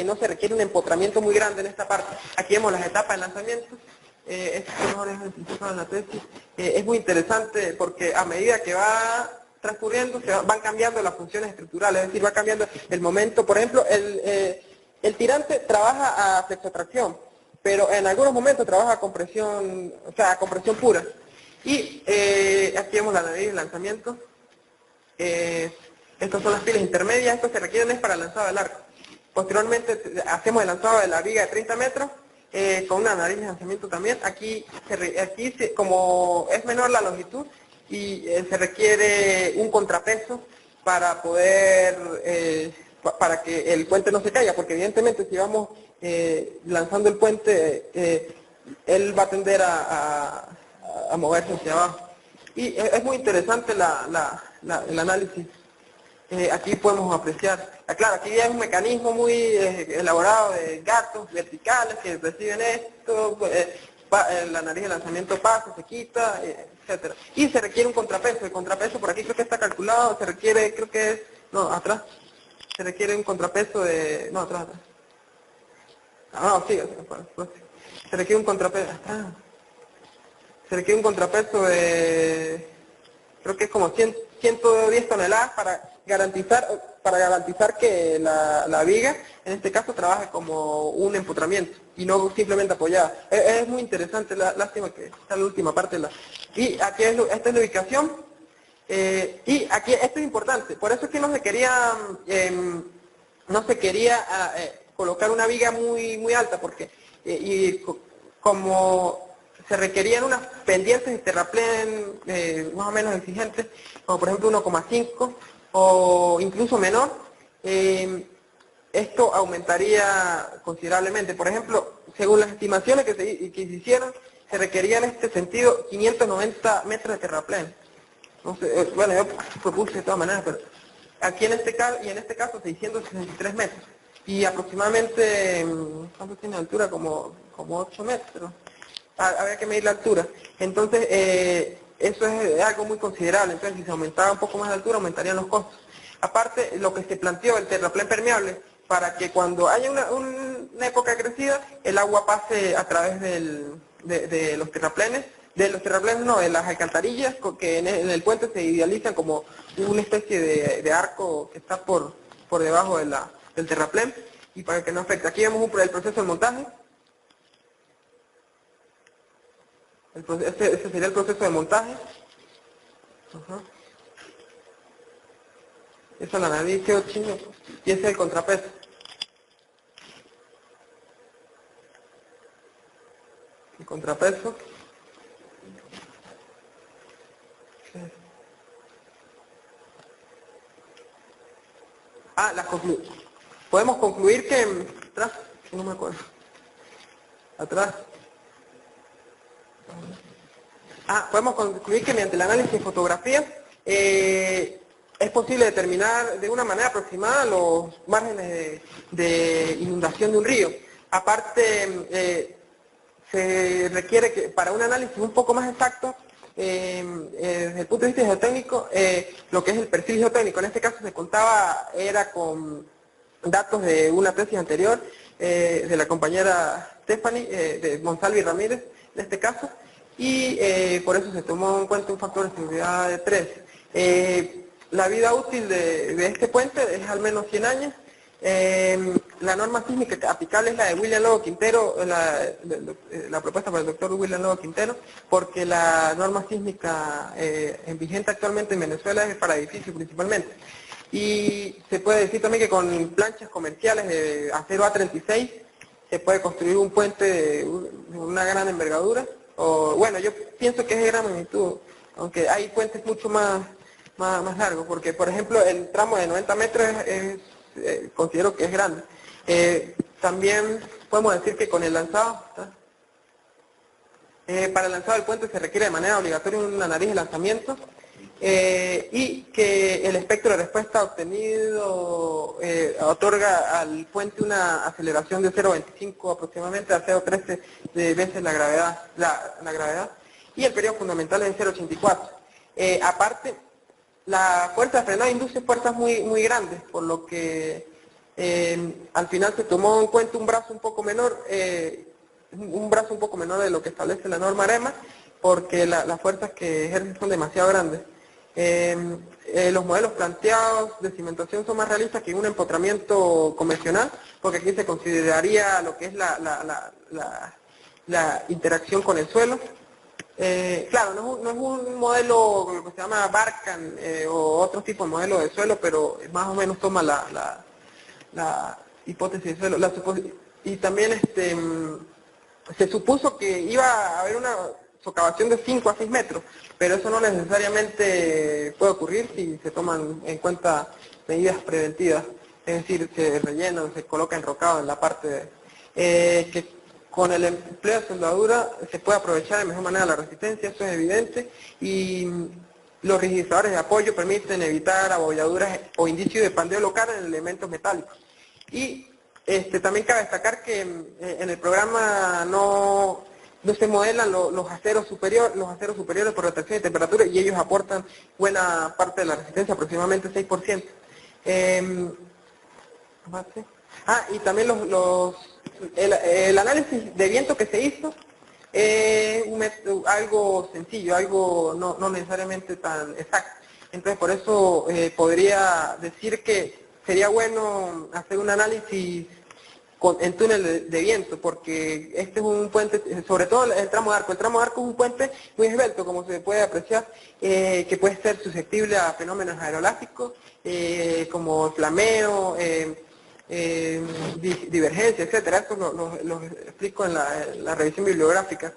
no se requiere un empotramiento muy grande en esta parte. Aquí vemos las etapas de lanzamiento. Es muy interesante porque a medida que va transcurriendo van cambiando las funciones estructurales, es decir, va cambiando el momento. Por ejemplo, el tirante trabaja a flexotracción, pero en algunos momentos trabaja a compresión, o sea, a compresión pura. Y aquí vemos la nariz de lanzamiento. Estas son las pilas intermedias, estos se requieren para el lanzado del arco. Posteriormente hacemos el lanzado de la viga de 30 metros, con una nariz de lanzamiento también. Aquí como es menor la longitud y se requiere un contrapeso para poder, para que el puente no se caiga, porque evidentemente si vamos lanzando el puente, él va a tender a moverse hacia abajo. Y es muy interesante el análisis. Aquí podemos apreciar, claro, aquí hay un mecanismo muy elaborado de gatos verticales que reciben esto, la nariz de lanzamiento pasa, se quita, etcétera. Y se requiere un contrapeso. El contrapeso por aquí creo que está calculado, se requiere, creo que es, no, atrás, se requiere un contrapeso de, no, atrás. No, sí, se requiere un contrapeso, atrás. Se requiere un contrapeso de, creo que es como 110 toneladas para garantizar que la viga, en este caso, trabaje como un empotramiento y no simplemente apoyada. Es muy interesante, lástima que está la última parte. Y aquí esta es la ubicación, y aquí esto es importante, por eso es que no se quería colocar una viga muy alta, porque como se requerían unas pendientes de terraplén más o menos exigentes, como por ejemplo 1,5 o incluso menor, esto aumentaría considerablemente. Por ejemplo, según las estimaciones que se hicieron, se requerían en este sentido 590 metros de terraplén. No sé, bueno, yo propuse de todas maneras, pero aquí en este caso 663 metros. Y aproximadamente, ¿cuánto tiene de altura? Como 8 metros. Habría que medir la altura. Entonces, eso es algo muy considerable. Entonces, si se aumentaba un poco más de altura, aumentarían los costos. Aparte, lo que se planteó, el terraplén permeable, para que cuando haya una época crecida, el agua pase a través de los terraplenes, de las alcantarillas, que en el puente se idealizan como una especie de arco que está por debajo del terraplén, y para que no afecte. Aquí vemos el proceso de montaje. Este sería el proceso de montaje. Esa es la nariz, quedó chino. Y ese es el contrapeso. El contrapeso. Podemos concluir que atrás, no me acuerdo. Atrás. Podemos concluir que mediante el análisis de fotografía es posible determinar de una manera aproximada los márgenes de inundación de un río. Aparte, se requiere que para un análisis un poco más exacto desde el punto de vista geotécnico, lo que es el perfil geotécnico, en este caso se contaba, era con datos de una tesis anterior, de la compañera Stephanie, de Monsalvi Ramírez, en este caso, y por eso se tomó en cuenta un factor de seguridad de 3. La vida útil de este puente es al menos 100 años. La norma sísmica aplicable es la de William Lobo Quintero, la propuesta por el doctor William Lobo Quintero, porque la norma sísmica vigente actualmente en Venezuela es para edificios principalmente. Y se puede decir también que con planchas comerciales de acero A36 se puede construir un puente de una gran envergadura, o bueno, yo pienso que es de gran magnitud, aunque hay puentes mucho más largos, porque por ejemplo el tramo de 90 metros considero que es grande. También podemos decir que con el lanzado, para el lanzado del puente se requiere de manera obligatoria una nariz de lanzamiento, y que el espectro de respuesta obtenido otorga al puente una aceleración de 0,25 aproximadamente a 0,13 de veces la gravedad, y el periodo fundamental es de 0,84. Aparte, la fuerza de frenado induce fuerzas muy grandes, por lo que al final se tomó en cuenta un brazo un poco menor de lo que establece la norma AREMA, porque las fuerzas que ejercen son demasiado grandes. Los modelos planteados de cimentación son más realistas que un empotramiento convencional, porque aquí se consideraría lo que es la interacción con el suelo. Claro, no es un modelo lo que se llama Barkan o otro tipo de modelo de suelo, pero más o menos toma la hipótesis de suelo. Y también se supuso que iba a haber una socavación de 5 a 6 metros, pero eso no necesariamente puede ocurrir si se toman en cuenta medidas preventivas, es decir, se rellenan, se coloca enrocado en la parte que con el empleo de soldadura se puede aprovechar de mejor manera la resistencia, eso es evidente, y los rigidizadores de apoyo permiten evitar abolladuras o indicios de pandeo local en elementos metálicos. Y también cabe destacar que en el programa no se modelan los aceros superiores por rotación y temperatura, y ellos aportan buena parte de la resistencia, aproximadamente 6%. Y también el análisis de viento que se hizo es algo sencillo, algo no necesariamente tan exacto. Entonces por eso podría decir que sería bueno hacer un análisis en túnel de viento, porque este es un puente, sobre todo el tramo de arco. El tramo de arco es un puente muy esbelto, como se puede apreciar, que puede ser susceptible a fenómenos aeroláficos, como flameo, divergencia, etcétera. Esto lo explico en la revisión bibliográfica.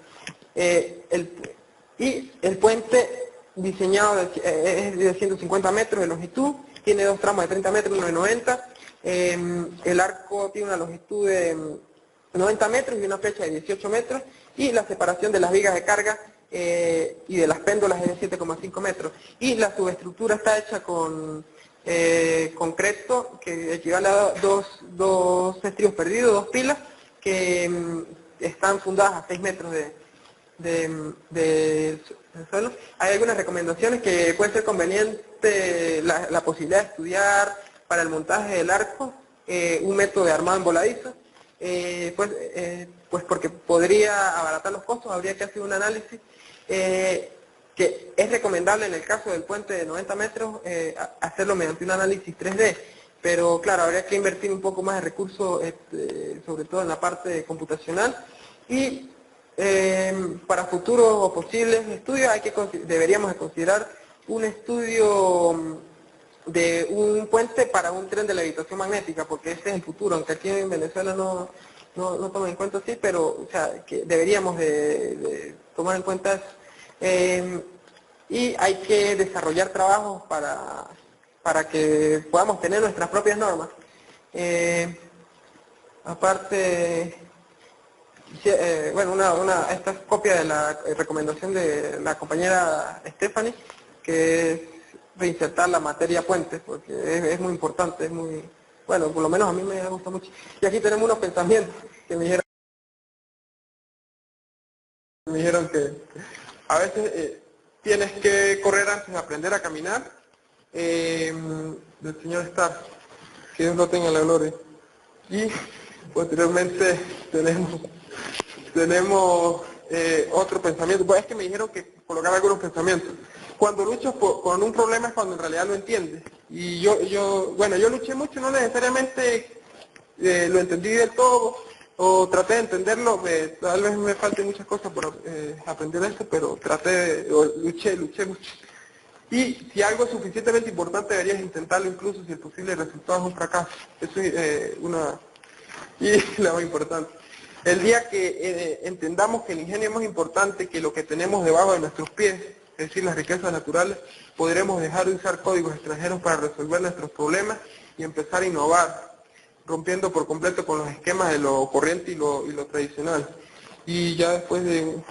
Y el puente diseñado es de 150 metros de longitud, tiene dos tramos de 30 metros y uno de 90. El arco tiene una longitud de 90 metros y una flecha de 18 metros, y la separación de las vigas de carga y de las péndolas es de 7,5 metros. Y la subestructura está hecha con concreto, que equivale a dos estribos perdidos, dos pilas, que están fundadas a 6 metros del suelo. Hay algunas recomendaciones que puede ser conveniente la posibilidad de estudiar para el montaje del arco, un método de armado en voladizo, pues porque podría abaratar los costos. Habría que hacer un análisis que es recomendable en el caso del puente de 90 metros, hacerlo mediante un análisis 3D, pero claro, habría que invertir un poco más de recursos, sobre todo en la parte computacional, y para futuros o posibles estudios deberíamos de considerar un estudio de un puente para un tren de levitación magnética, porque ese es el futuro, aunque aquí en Venezuela no toman en cuenta así, pero o sea, que deberíamos de tomar en cuenta eso. Y hay que desarrollar trabajos para que podamos tener nuestras propias normas. Aparte, esta es copia de la recomendación de la compañera Stephanie, que es reinsertar la materia puentes, porque es muy importante, es muy, bueno, por lo menos a mí me gusta mucho. Y aquí tenemos unos pensamientos que me dijeron que a veces tienes que correr antes de aprender a caminar, del señor Starr, que Dios lo tenga en la gloria. Y posteriormente tenemos otro pensamiento. Pues es que me dijeron que colocar algunos pensamientos. Cuando luchas con un problema es cuando en realidad lo entiendes. Y yo luché mucho, no necesariamente lo entendí del todo, o traté de entenderlo, tal vez me falten muchas cosas por aprender esto, pero luché mucho. Y si algo es suficientemente importante deberías intentarlo incluso si el posible resultado es un fracaso. Eso es y lo más importante. El día que entendamos que el ingenio es más importante que lo que tenemos debajo de nuestros pies, es decir, las riquezas naturales, podremos dejar de usar códigos extranjeros para resolver nuestros problemas y empezar a innovar, rompiendo por completo con los esquemas de lo corriente y lo tradicional. Y ya después de...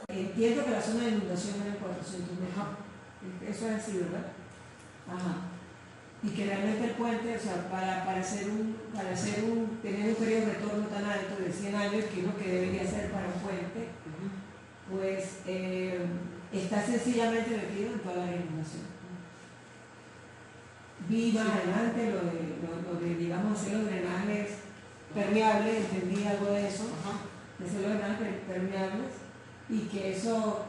Entiendo que la zona de inundación era 400 metros. Eso es así, ¿verdad? Ajá. Y que realmente el puente, o sea, tener un periodo de retorno tan alto de 100 años, que es lo que debería ser para un puente, pues está sencillamente metido en toda la inundación. Vi más adelante lo de, digamos, hacer los drenajes permeables, entendí algo de eso, de hacer los drenajes permeables, y que eso,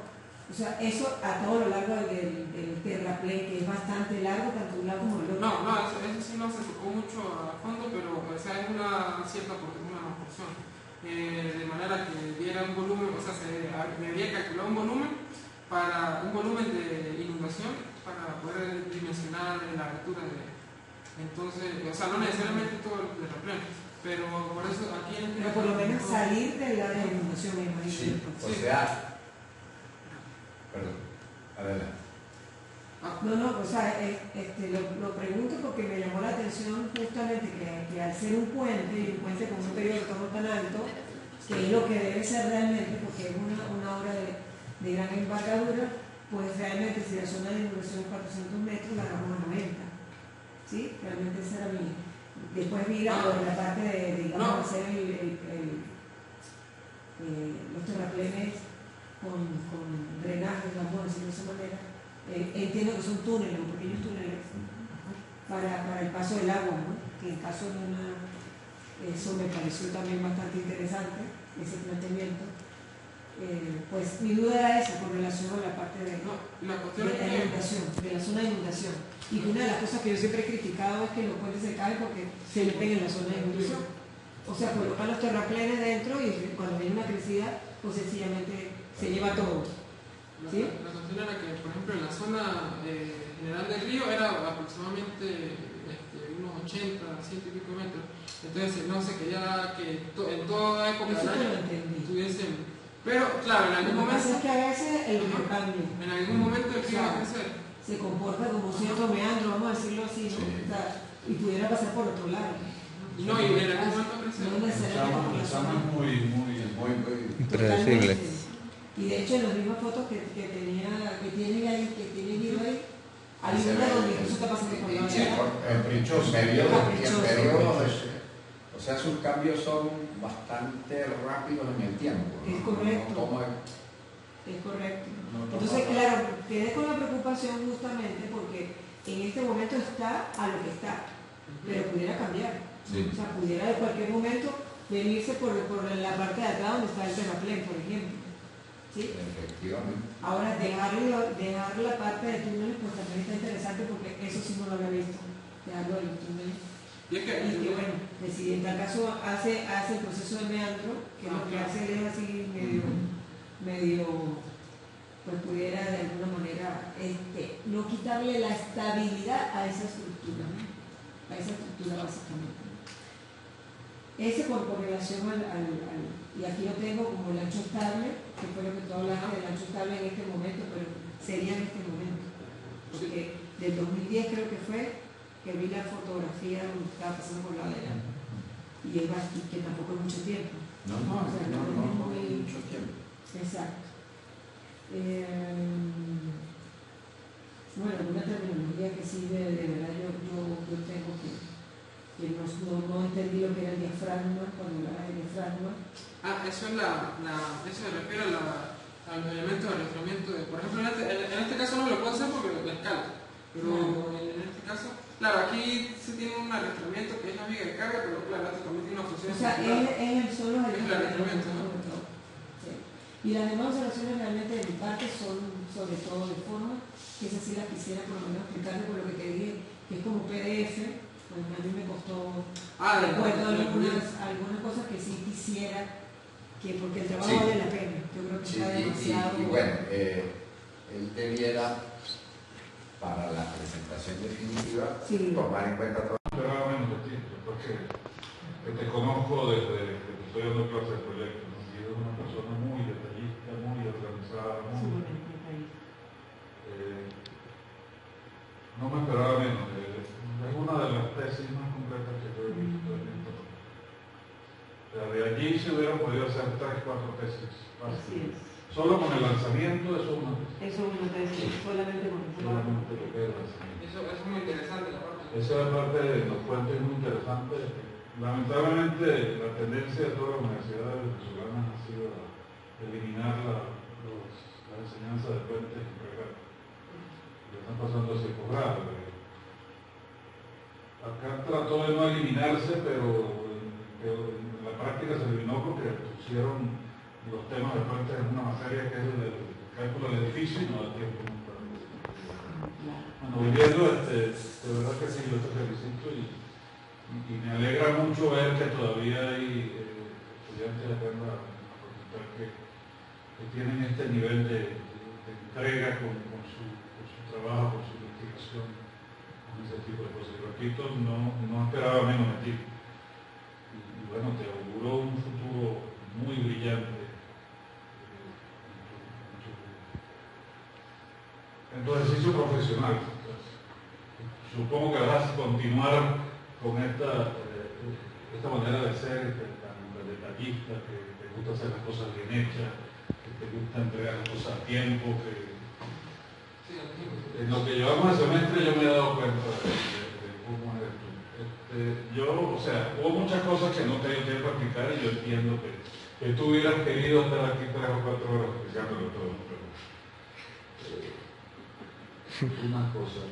o sea, eso a todo lo largo del terraplén, que es bastante largo, tanto un lado como el otro. No, eso sí no se tocó mucho a fondo, pero o sea, es una cierta porción. De manera que diera un volumen, o sea, me había calculado un volumen de inundación para poder dimensionar la altura entonces, o sea, no necesariamente todo el terraplén, pero por eso aquí en pero por lo menos salir de la inundación, me imagino. Sí, o sea, perdón, adelante. No, o sea, lo pregunto porque me llamó la atención justamente que al ser un puente, y un puente con un periodo de retorno tan alto, que es lo que debe ser realmente, porque es una obra de gran envergadura, pues realmente si la zona de inundación es 400 metros, la hagamos a 90. ¿Sí? Realmente esa era mi... Después vi la parte de, digamos, hacer los terraplenes con drenajes, vamos a decirlo de esa manera. Entiendo que son túneles, pequeños túneles, para el paso del agua, ¿no? Que en caso de eso me pareció también bastante interesante, ese planteamiento. Pues mi duda era esa con relación a la parte de la inundación, de la zona de inundación. Y una de las cosas que yo siempre he criticado es que los puentes se caen porque se meten en la zona de inundación. O sea, colocan los terraplenes dentro y cuando viene una crecida, pues sencillamente se lleva todo. ¿Sí? La cuestión era que, por ejemplo, en la zona general del río era aproximadamente unos 80, 100 y pico metros. Entonces no se quería que en toda época del año tuviesen... Pero, claro, en algún momento... Lo que pasa es que a veces el río cambia. En algún momento el río va a crecer. Se comporta como cierto meandro, vamos a decirlo así, ¿no? O sea, y pudiera pasar por otro lado. Y no, y en algún momento crecer. No necesariamente. Estamos muy impredecible. Y de hecho en las mismas fotos que tienen ido ahí, hay una donde incluso está pasando por la o sea, sus cambios son bastante rápidos en el tiempo. Es correcto. Es correcto. Entonces, claro, quedé con la preocupación justamente porque en este momento está a lo que está, pero pudiera cambiar. Sí. O sea, pudiera de cualquier momento venirse por la parte de atrás donde está el terraplén, por ejemplo. ¿Sí? Efectivamente. Ahora, dejar la parte de túneles, pues también está interesante porque eso sí no lo había visto, dejarlo de los túneles. Y que bueno, si en tal caso hace el proceso de meandro, que lo que hace es así medio, pues pudiera de alguna manera no quitarle la estabilidad a esa estructura, ¿no? A esa estructura básicamente. Ese por relación y aquí lo tengo como el ancho estable, que fue lo que tú hablaste del ancho estable en este momento, pero sería en este momento. Porque del 2010 creo que fue que vi la fotografía donde estaba pasando por la ladera. Y que tampoco es mucho tiempo. No mucho tiempo. Exacto. Bueno, una terminología que sí de verdad yo tengo que que no entendí lo que era el diafragma cuando hablaba de diafragma. Eso es eso se refiere a los elementos de arrastramiento. Por ejemplo, en este caso no lo puedo hacer porque la escala. Pero en este caso, claro, aquí se tiene un arrastramiento que es la viga de carga, pero claro, esto también tiene una función. O sea, son los arrastramiento, ¿no? Sí. Y las demás observaciones realmente de mi parte son sobre todo de forma, que esa sí la quisiera por lo menos explicarle por lo que te dije, que es como PDF, pues a mí me costó, recuerdo algunas cosas que sí quisiera, que porque el trabajo vale la pena, yo creo que está demasiado... Y bueno, él debiera, para la presentación definitiva, tomar en cuenta todo. Pero menos de ti, porque te conozco desde que te estoy dando clases de proyectos, ¿no? Y eres una persona muy detallista, muy organizada, no me esperaba menos. Es una de las tesis más concretas que yo he visto en esto. De allí se hubieran podido hacer 3, 4 tesis. Así es. Solo con el lanzamiento eso es una tesis. Eso es una tesis, solamente con el solamente lo que es el lanzamiento. Eso es muy interesante la parte. Esa parte de los puentes es muy interesante. Lamentablemente la tendencia de todas las universidades venezolanas ha sido eliminar la enseñanza de puentes integrales. Lo están pasando así por grado. Acá trató de no eliminarse, pero en la práctica se eliminó porque pusieron los temas de puentes en una materia que es el cálculo del edificio y no da tiempo. Bueno, viviendo, de verdad que sí, yo te felicito y me alegra mucho ver que todavía hay estudiantes acá en la facultad que tienen este nivel de entrega con su trabajo, con su investigación, con ese tipo de cosas. Yo aquí no esperaba menos de ti. Y bueno, te auguro un futuro muy brillante en tu ejercicio profesional. Supongo que vas a continuar con esta manera de ser tan detallista, que te gusta hacer las cosas bien hechas, que te gusta entregar las cosas a tiempo, en lo que llevamos el semestre yo me he dado cuenta de cómo es esto. O sea, hubo muchas cosas que no te dio tiempo a explicar y yo entiendo que tú hubieras querido estar aquí 3 o 4 horas explicándolo todo. Una cosa.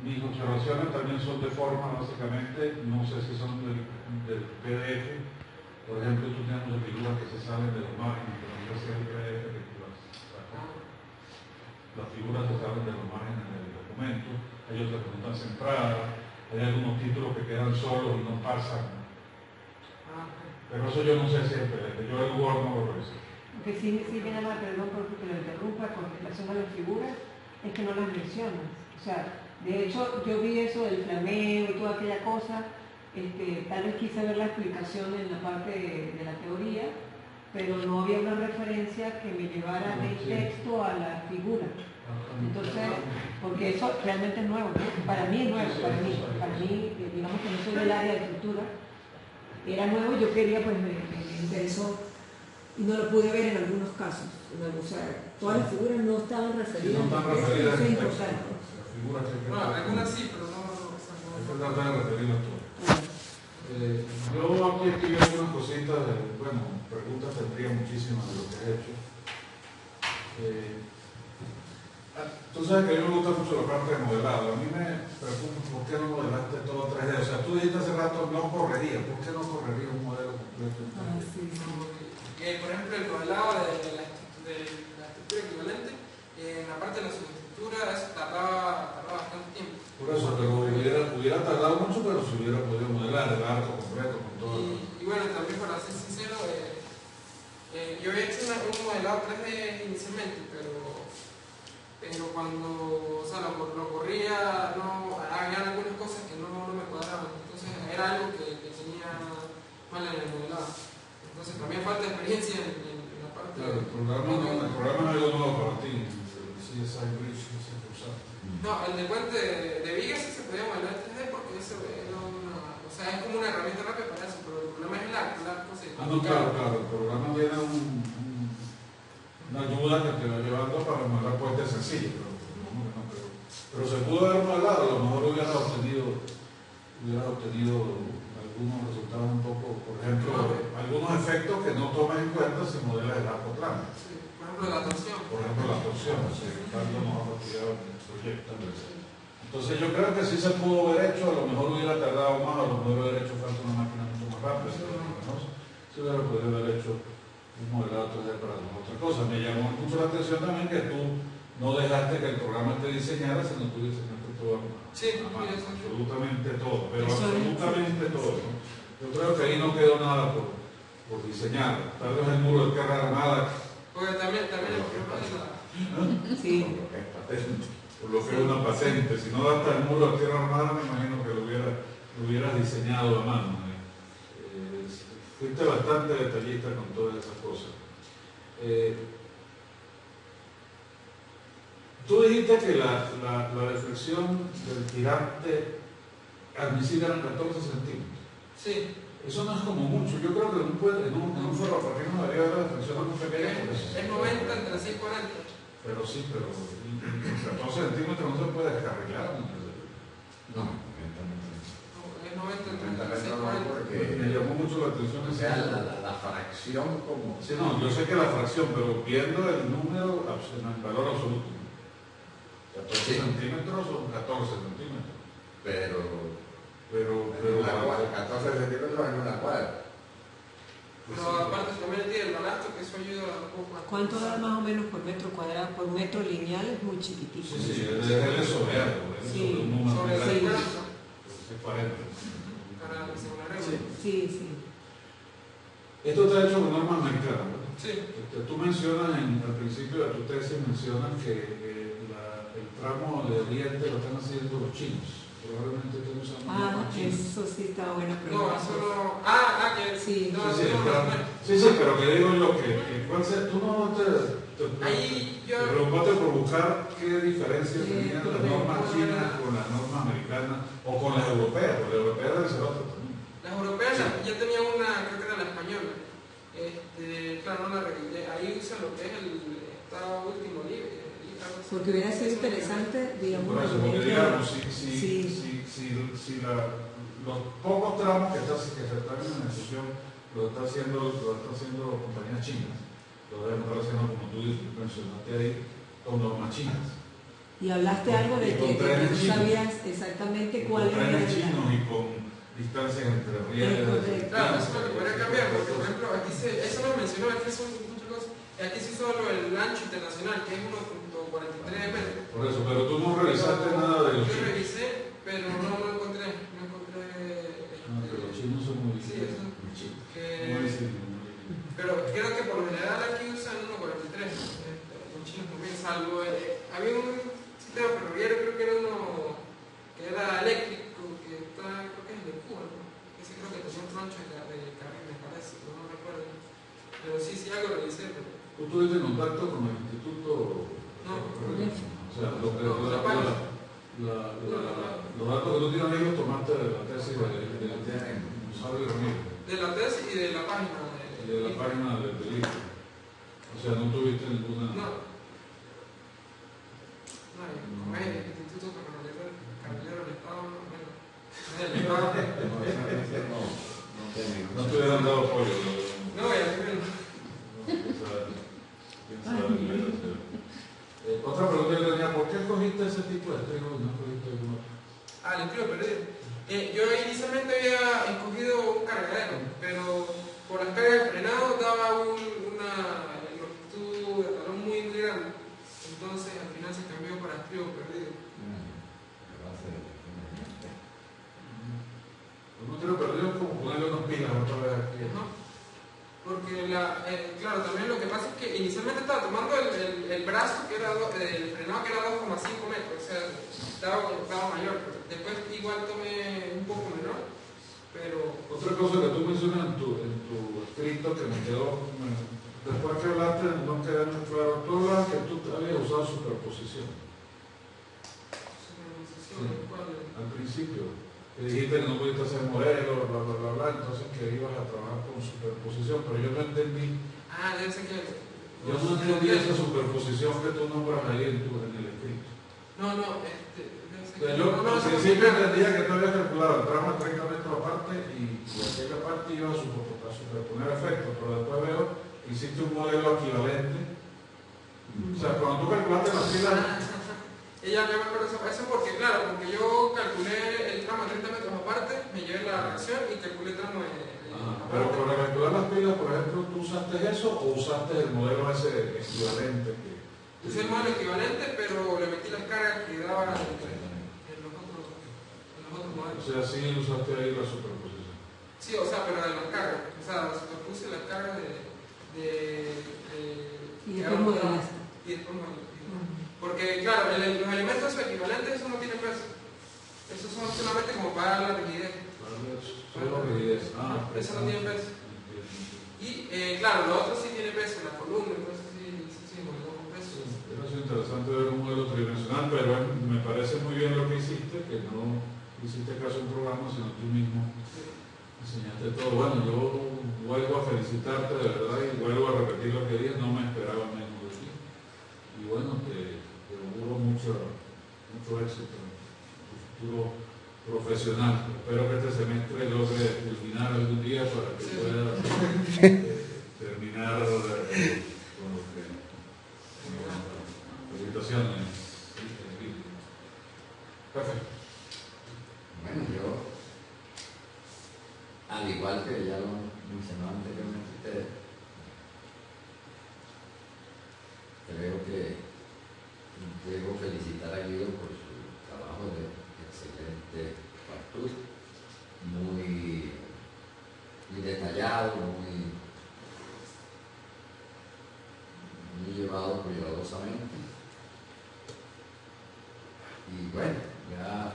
Mis observaciones también son de forma, básicamente, no sé si son del PDF. Por ejemplo, tú tienes muchas figuras que se salen de los márgenes, pero no sé si es el PDF las figuras se salen de los márgenes del documento, hay otras que no están centradas, hay algunos títulos que quedan solos y no pasan. Pero eso yo no sé si es el PDF, yo el Word no lo reviso. Lo que sí viene mal, perdón porque lo interrumpa, con relación a las figuras, es que no las mencionas. O sea, de hecho, yo vi eso del flameo y toda aquella cosa, tal vez quise ver la explicación en la parte de la teoría, pero no había una referencia que me llevara del texto a la figura. Entonces, porque eso realmente es nuevo, ¿no? Para mí es nuevo, para mí, digamos que no soy del área de escritura, era nuevo y yo quería, pues me interesó. Y no lo pude ver en algunos casos. O sea, todas las figuras no estaban referidas. No están referidas. Eso es importante. Las figuras que algunas sí, pero no. Hay que tratar de referirlas todas. Yo aquí escribí algunas cositas, preguntas tendría muchísimas de lo que he hecho. Tú sabes que a mí me gusta mucho la parte de modelado. A mí me preocupa por qué no modelaste todo 3D. O sea, tú dijiste hace rato no correría. ¿Por qué no correría un modelo completo en 3D? Por ejemplo, el modelado de la estructura equivalente, en la parte de la subestructura, eso tardaba bastante tiempo. Por eso, pero hubiera tardado mucho, pero se hubiera podido modelar el arco completo con todo. Y bueno, también para ser sincero, yo había hecho un modelado 3D inicialmente, pero cuando lo corría, había algunas cosas que no me cuadraban. Entonces era algo que tenía mal en el modelado. Entonces también falta experiencia en la parte. Claro, el programa es algo nuevo para ti. Sí, es Bridge que se usa. No, el de puente de vigas sí se podía modelar 3D porque eso era es como una herramienta rápida para eso, pero el problema es el arco se claro, el programa tiene una ayuda que te va llevando para modelar puentes sencillos, pero se pudo haber modelado, a lo mejor hubiera obtenido hubieras obtenido algunos resultados un poco, por ejemplo, algunos efectos que no tomas en cuenta si modelas el arco plano. Sí, por ejemplo, la torsión. Por ejemplo, la torsión, si Ricardo nos ha retirado en el proyecto. Entonces yo creo que sí se pudo haber hecho, a lo mejor hubiera tardado más, a lo mejor hubiera hecho falta una máquina mucho más rápida, pero no, se hubiera podido haber hecho un modelado 3D para otra cosa. Me llamó mucho la atención también que tú no dejaste que el programa te diseñara, sino tú diseñaste todo a mano, absolutamente todo, pero absolutamente todo, ¿no? Yo creo que ahí no quedó nada por diseñar, tal vez el muro de tierra armada. Porque también el problema de la... Sí. Por lo que es una patente, si no da hasta el muro de tierra armada, me imagino que lo hubieras diseñado a mano. Fuiste bastante detallista con todas esas cosas. Tú dijiste que la deflexión del tirante admisible eran 14 centímetros. Sí. Eso no es como mucho. Yo creo que en un ferrocarril no debería haber la deflexión muy pequeña. Es 90 entre 6 y 40. Pero sí, pero 14 centímetros no se puede descarrilar. No, es 90 entre 6 y 40. Porque me llamó mucho la atención. O sea, la fracción como... Sí, no, yo sé que la fracción, pero viendo el número en el valor absoluto. 14 centímetros son 14 centímetros. Pero 14 centímetros en una cuadra. Pero aparte también tiene el balasto, que eso ayuda un poco a... ¿Cuánto da más o menos por metro cuadrado? Por metro lineal es muy chiquitito. Sí, es sobre algo, sobre un número. Sobre el 40. Es 40. Para la segunda regla. Sí. Esto está hecho con normas americanas, ¿verdad? Sí. Tú mencionas al principio de tu tesis, mencionas que el tramo de Oriente lo están haciendo los chinos. Probablemente estén usando normas chinas. Eso sí está bueno. Pero No, eso no... que sí. No, sí, pero que digo yo que tú no te preocupaste por buscar qué diferencia tenían las normas chinas con las normas americanas o con las europeas, porque las europeas deben ser otras también. Las europeas ya tenían una, creo que era la española. Claro, no la regué. Ahí usan lo que es el estado último libre. Porque hubiera sido interesante, digamos, por eso, porque digamos, si los pocos tramos que se están en ejecución lo está haciendo compañías chinas, lo deben estar haciendo, como tú mencionaste ahí, con normas chinas. Y hablaste algo de que tú sabías exactamente cuál era el chinos y con distancias entre rieles. Claro, eso es lo que podría cambiar, porque por ejemplo, aquí eso lo mencionó, aquí son muchas cosas. Aquí se hizo el ancho internacional, que es 1.43 metros. Por eso, pero tú no revisaste nada de los chinos. Yo revisé, pero no encontré. Pero los chinos son muy difíciles. Pero creo que por lo general aquí usan 1.43. Los chinos también, salvo... había un sistema ferroviario, creo que era uno que era eléctrico, que está, creo que es de Cuba, ¿no? Ese creo que tenía un troncho de carril, me parece, no recuerdo. Pero sí, algo revisé. ¿Tú tuviste contacto con el instituto? No. O sea, los datos que tú tienes ahí los tomaste de la tesis de Gonzalo Ramírez. De la tesis y de la página. De la página del libro. O sea, no tuviste ninguna... No, el Instituto Carrilero del Estado, no te hubieran dado apoyo. No, ya otra pregunta que tenía, ¿por qué cogiste ese tipo de estribo y no cogiste alguno? El estribo perdido. Yo inicialmente había escogido un cargadero, pero por las cargas de frenado daba una longitud de talón muy grande. Entonces al final se cambió para estribo perdido. Un estribo perdido es como ponerle unas pilas otra vez aquí. Porque, claro, también lo que pasa es que inicialmente estaba tomando el brazo, que era el frenado, que era 2,5 metros, o sea, estaba mayor. Después igual tomé un poco menor, pero... Otra cosa que tú mencionas en tu escrito que me quedó, después que hablaste, no quedé muy claro, tú hablabas que tú habías usado superposición. ¿Superposición? Sí. ¿Cuál? Al principio. Que dijiste que no pudiste hacer modelos, entonces que ibas a trabajar con superposición, pero yo no entendí. Debe ser que... Yo no entendí esa superposición que tú nombras ahí en el escrito. En principio entendía que tú habías calculado el tramo de 30 metros aparte y aquella parte iba a superponer efectos, pero después veo que hiciste un modelo equivalente. O sea, cuando tú calculaste las pilas... Ella me acuerdo eso porque, claro, porque yo calculé el tramo de 30 metros aparte, me llevé la reacción y calculé el tramo pero para calcular las pilas, por ejemplo, ¿tú usaste eso o usaste el modelo ese equivalente? Usé el modelo equivalente, pero le metí las cargas que daban en los otros modelos. O sea, sí usaste ahí la superposición. Sí, o sea, pero de las cargas. O sea, superpuse las cargas y después modelaste. Porque, claro, los elementos equivalentes, eso no tiene peso. Esos son solamente como para la rigidez. Solo rigidez. Eso no tiene peso. Y, claro, lo otro sí tiene peso, la columna, entonces sí, modeló con peso. Es interesante ver un modelo tridimensional, pero me parece muy bien lo que hiciste, que no hiciste caso a un programa, sino tú mismo enseñaste todo. Bueno, yo vuelvo a felicitarte de verdad y vuelvo a repetir lo que dije, no me esperaba menos de ti. Y bueno, te auguro mucho éxito en tu futuro profesional. Espero que este semestre logre culminar algún día para que puedas terminar con lo que... Felicitaciones. Perfecto. Bueno, yo, al igual que ya lo mencionó anteriormente ustedes, creo que debo felicitar a Guido por su trabajo de excelente factura, muy detallado, muy llevado cuidadosamente. Y bueno, ya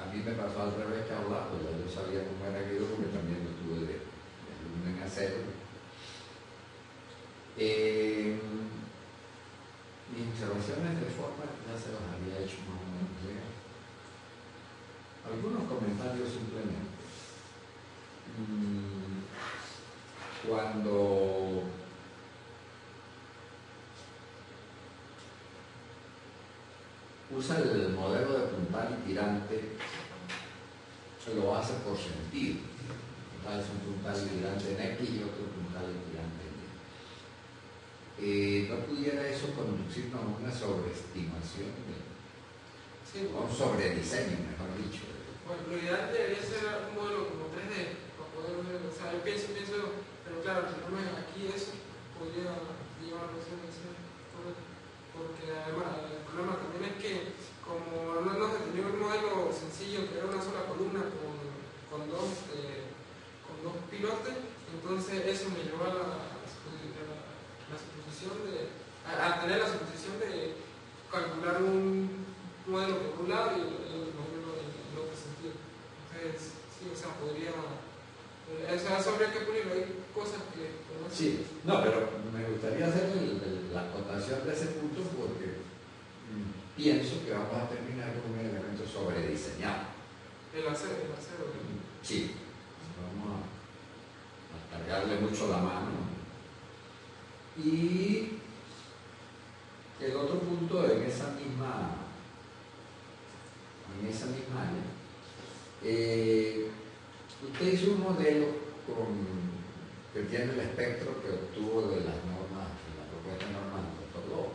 a mí me pasó al revés que hablar, pues ya yo sabía cómo era Guido porque también lo tuve de alumno en hacerlo. Mis observaciones de forma ya se las había hecho más o menos llegar. Algunos comentarios simplemente. Cuando usa el modelo de puntal y tirante, lo hace por sentido. Es un puntal y tirante en X y otro puntal y tirante en Y. ¿No pudiera eso conducirnos a una sobreestimación? O un sobrediseño, mejor dicho. Bueno, lo ideal debería ser un modelo como 3D, para poder ver, o sea, yo pienso, pero claro, el problema es aquí eso podría llevar a la solución, porque además el problema también es que como no nos definió un modelo sencillo que era una sola columna con dos pilotes, entonces eso me llevó a tener la suposición de calcular un modelo por un lado y el modelo en otro sentido. Entonces, sí, o sea, eso habría que pulirlo. Hay cosas que... Sí, no, pero me gustaría hacer la acotación de ese punto porque pienso que vamos a terminar con un elemento sobrediseñado. El acero. Sí, vamos a cargarle mucho la mano. Y el otro punto en esa misma área, usted hizo un modelo que tiene el espectro que obtuvo de las normas, de la propuesta normal del Dr. Lobo.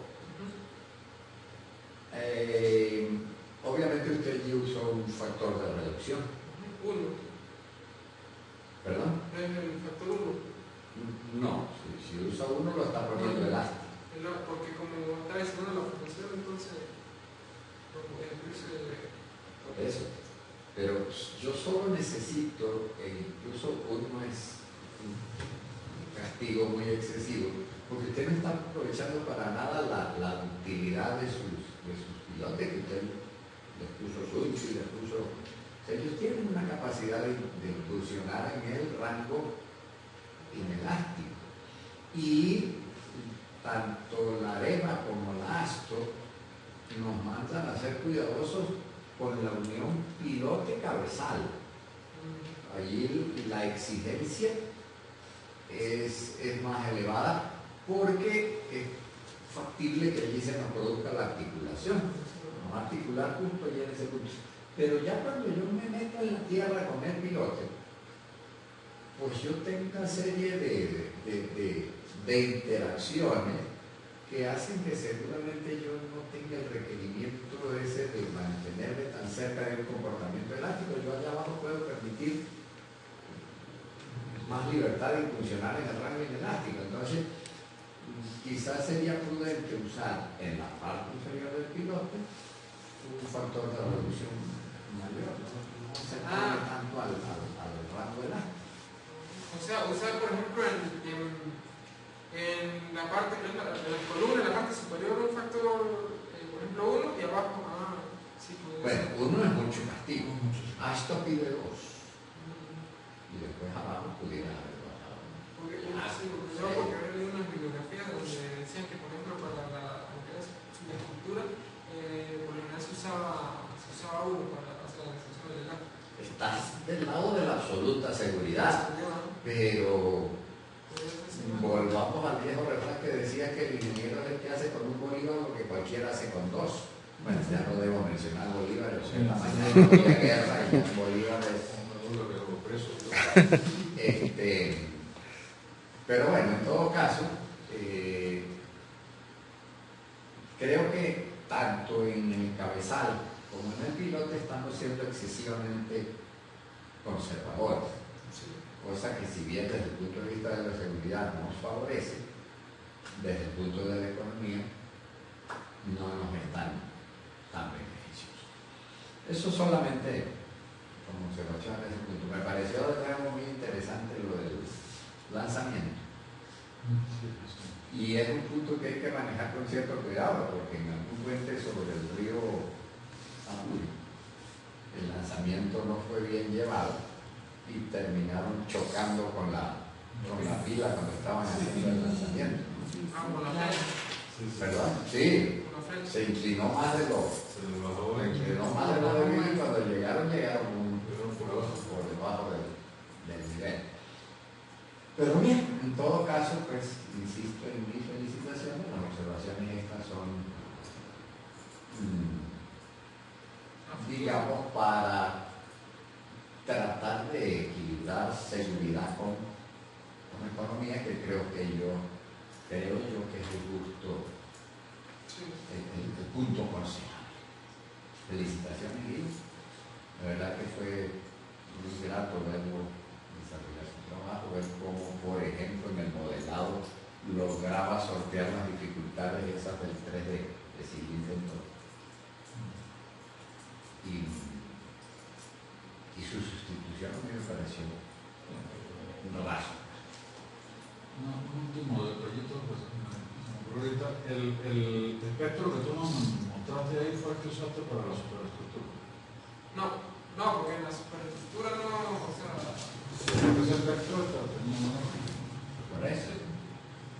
Obviamente usted allí usó un factor de reducción. 1. ¿Perdón? El factor 1. No, si usa 1 lo está poniendo elástico. Porque como está diciendo la función, entonces por eso. Pero yo solo necesito, incluso 1 es un castigo muy excesivo, porque usted no está aprovechando para nada la utilidad de sus pilotes, que usted les puso switch y les puso... O sea, ellos tienen una capacidad de incursionar en el rango inelástico. Y tanto la AREMA como la ASTO nos mandan a ser cuidadosos con la unión pilote-cabezal. Allí la exigencia es más elevada porque factible que allí se nos produzca la articulación. Vamos a articular justo allí en ese punto. Pero ya cuando yo me meto en la tierra con el pilote, pues yo tengo una serie de interacciones que hacen que seguramente yo no tenga el requerimiento ese de mantenerme tan cerca de un comportamiento elástico. Yo allá abajo puedo permitir más libertad de funcionar en el rango inelástico. Entonces, quizás sería prudente usar en la parte inferior del pilote un factor de reducción mayor, no se pone tanto al rango elástico. O sea, usar por ejemplo en la parte que es la columna, en la parte superior un factor, por ejemplo 1 y abajo, sí, bueno, 1 es mucho castigo, esto pide 2 y después abajo pudiera haber bajado. Porque había unas bibliografías donde decían que por ejemplo para lo que es la estructura, por lo general se usaba 1 para hacer la extensión del elástico. Estás del lado de la absoluta seguridad, pero volvamos al viejo refrán que decía que el ingeniero es el que hace con un bolívar lo que cualquiera hace con 2. Bueno, ya no debo mencionar Bolívar, porque en la mañana había guerra y Bolívar es... pero bueno, en todo caso, creo que tanto en el cabezal como en el pilote estamos siendo excesivamente conservadores. Cosa que si bien desde el punto de vista de la seguridad nos favorece, desde el punto de la economía no nos están tan beneficiosos. Eso solamente como observación en ese punto. Me pareció de nuevo muy interesante lo del lanzamiento. Y es un punto que hay que manejar con cierto cuidado, porque en algún puente sobre el río Apure el lanzamiento no fue bien llevado y terminaron chocando con la pila cuando estaban haciendo el lanzamiento. Con la flecha. ¿Perdón? Sí, se inclinó más de lo debido y cuando llegaron por debajo del nivel. Pero bien, en todo caso, pues, insisto en mis felicitaciones, las observaciones estas son, digamos, para tratar de equilibrar seguridad con economía, que creo yo que es el justo, el punto considerable. Felicitaciones, Guido. La verdad que fue muy grato verlo desarrollar su trabajo, ver cómo, por ejemplo, en el modelado lograba sortear las dificultades esas del 3D, de cilindro en todo. Y su sustitución a mí me pareció un raso. Un último detallito, pues, ahorita, el espectro que tú nos mostraste ahí fue el que usaste para la superestructura. No, porque en la superestructura no, o sea... Ese espectro tenía Por eso.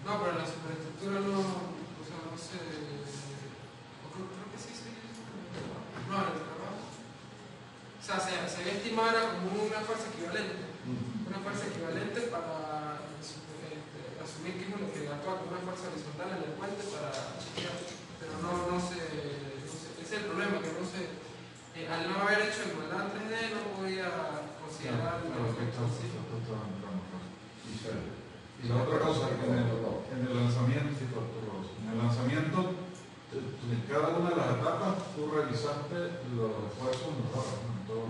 No, pero en la superestructura no, o sea, no sé... Creo que sí. No, en el trabajo. O sea, se había estimado como una fuerza equivalente. Una fuerza equivalente para asumir que es lo que actúa como una fuerza horizontal en el puente para... Pero no sé, ese es el problema, que no sé... al no haber hecho el modelado en 3D no podía considerar los efectos así. Y la otra cosa, en el lanzamiento, en cada una de las etapas tú revisaste los esfuerzos en todos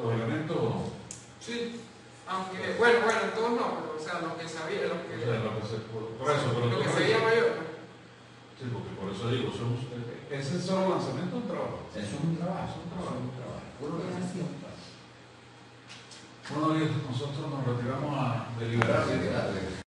los elementos. Sí, aunque, bueno, en todos no, pero o sea, lo que sabía, lo que se veía mayor. Sí, porque por eso digo, ese es solo lanzamiento o un trabajo. Es un trabajo. Bueno, nosotros nos retiramos a deliberar.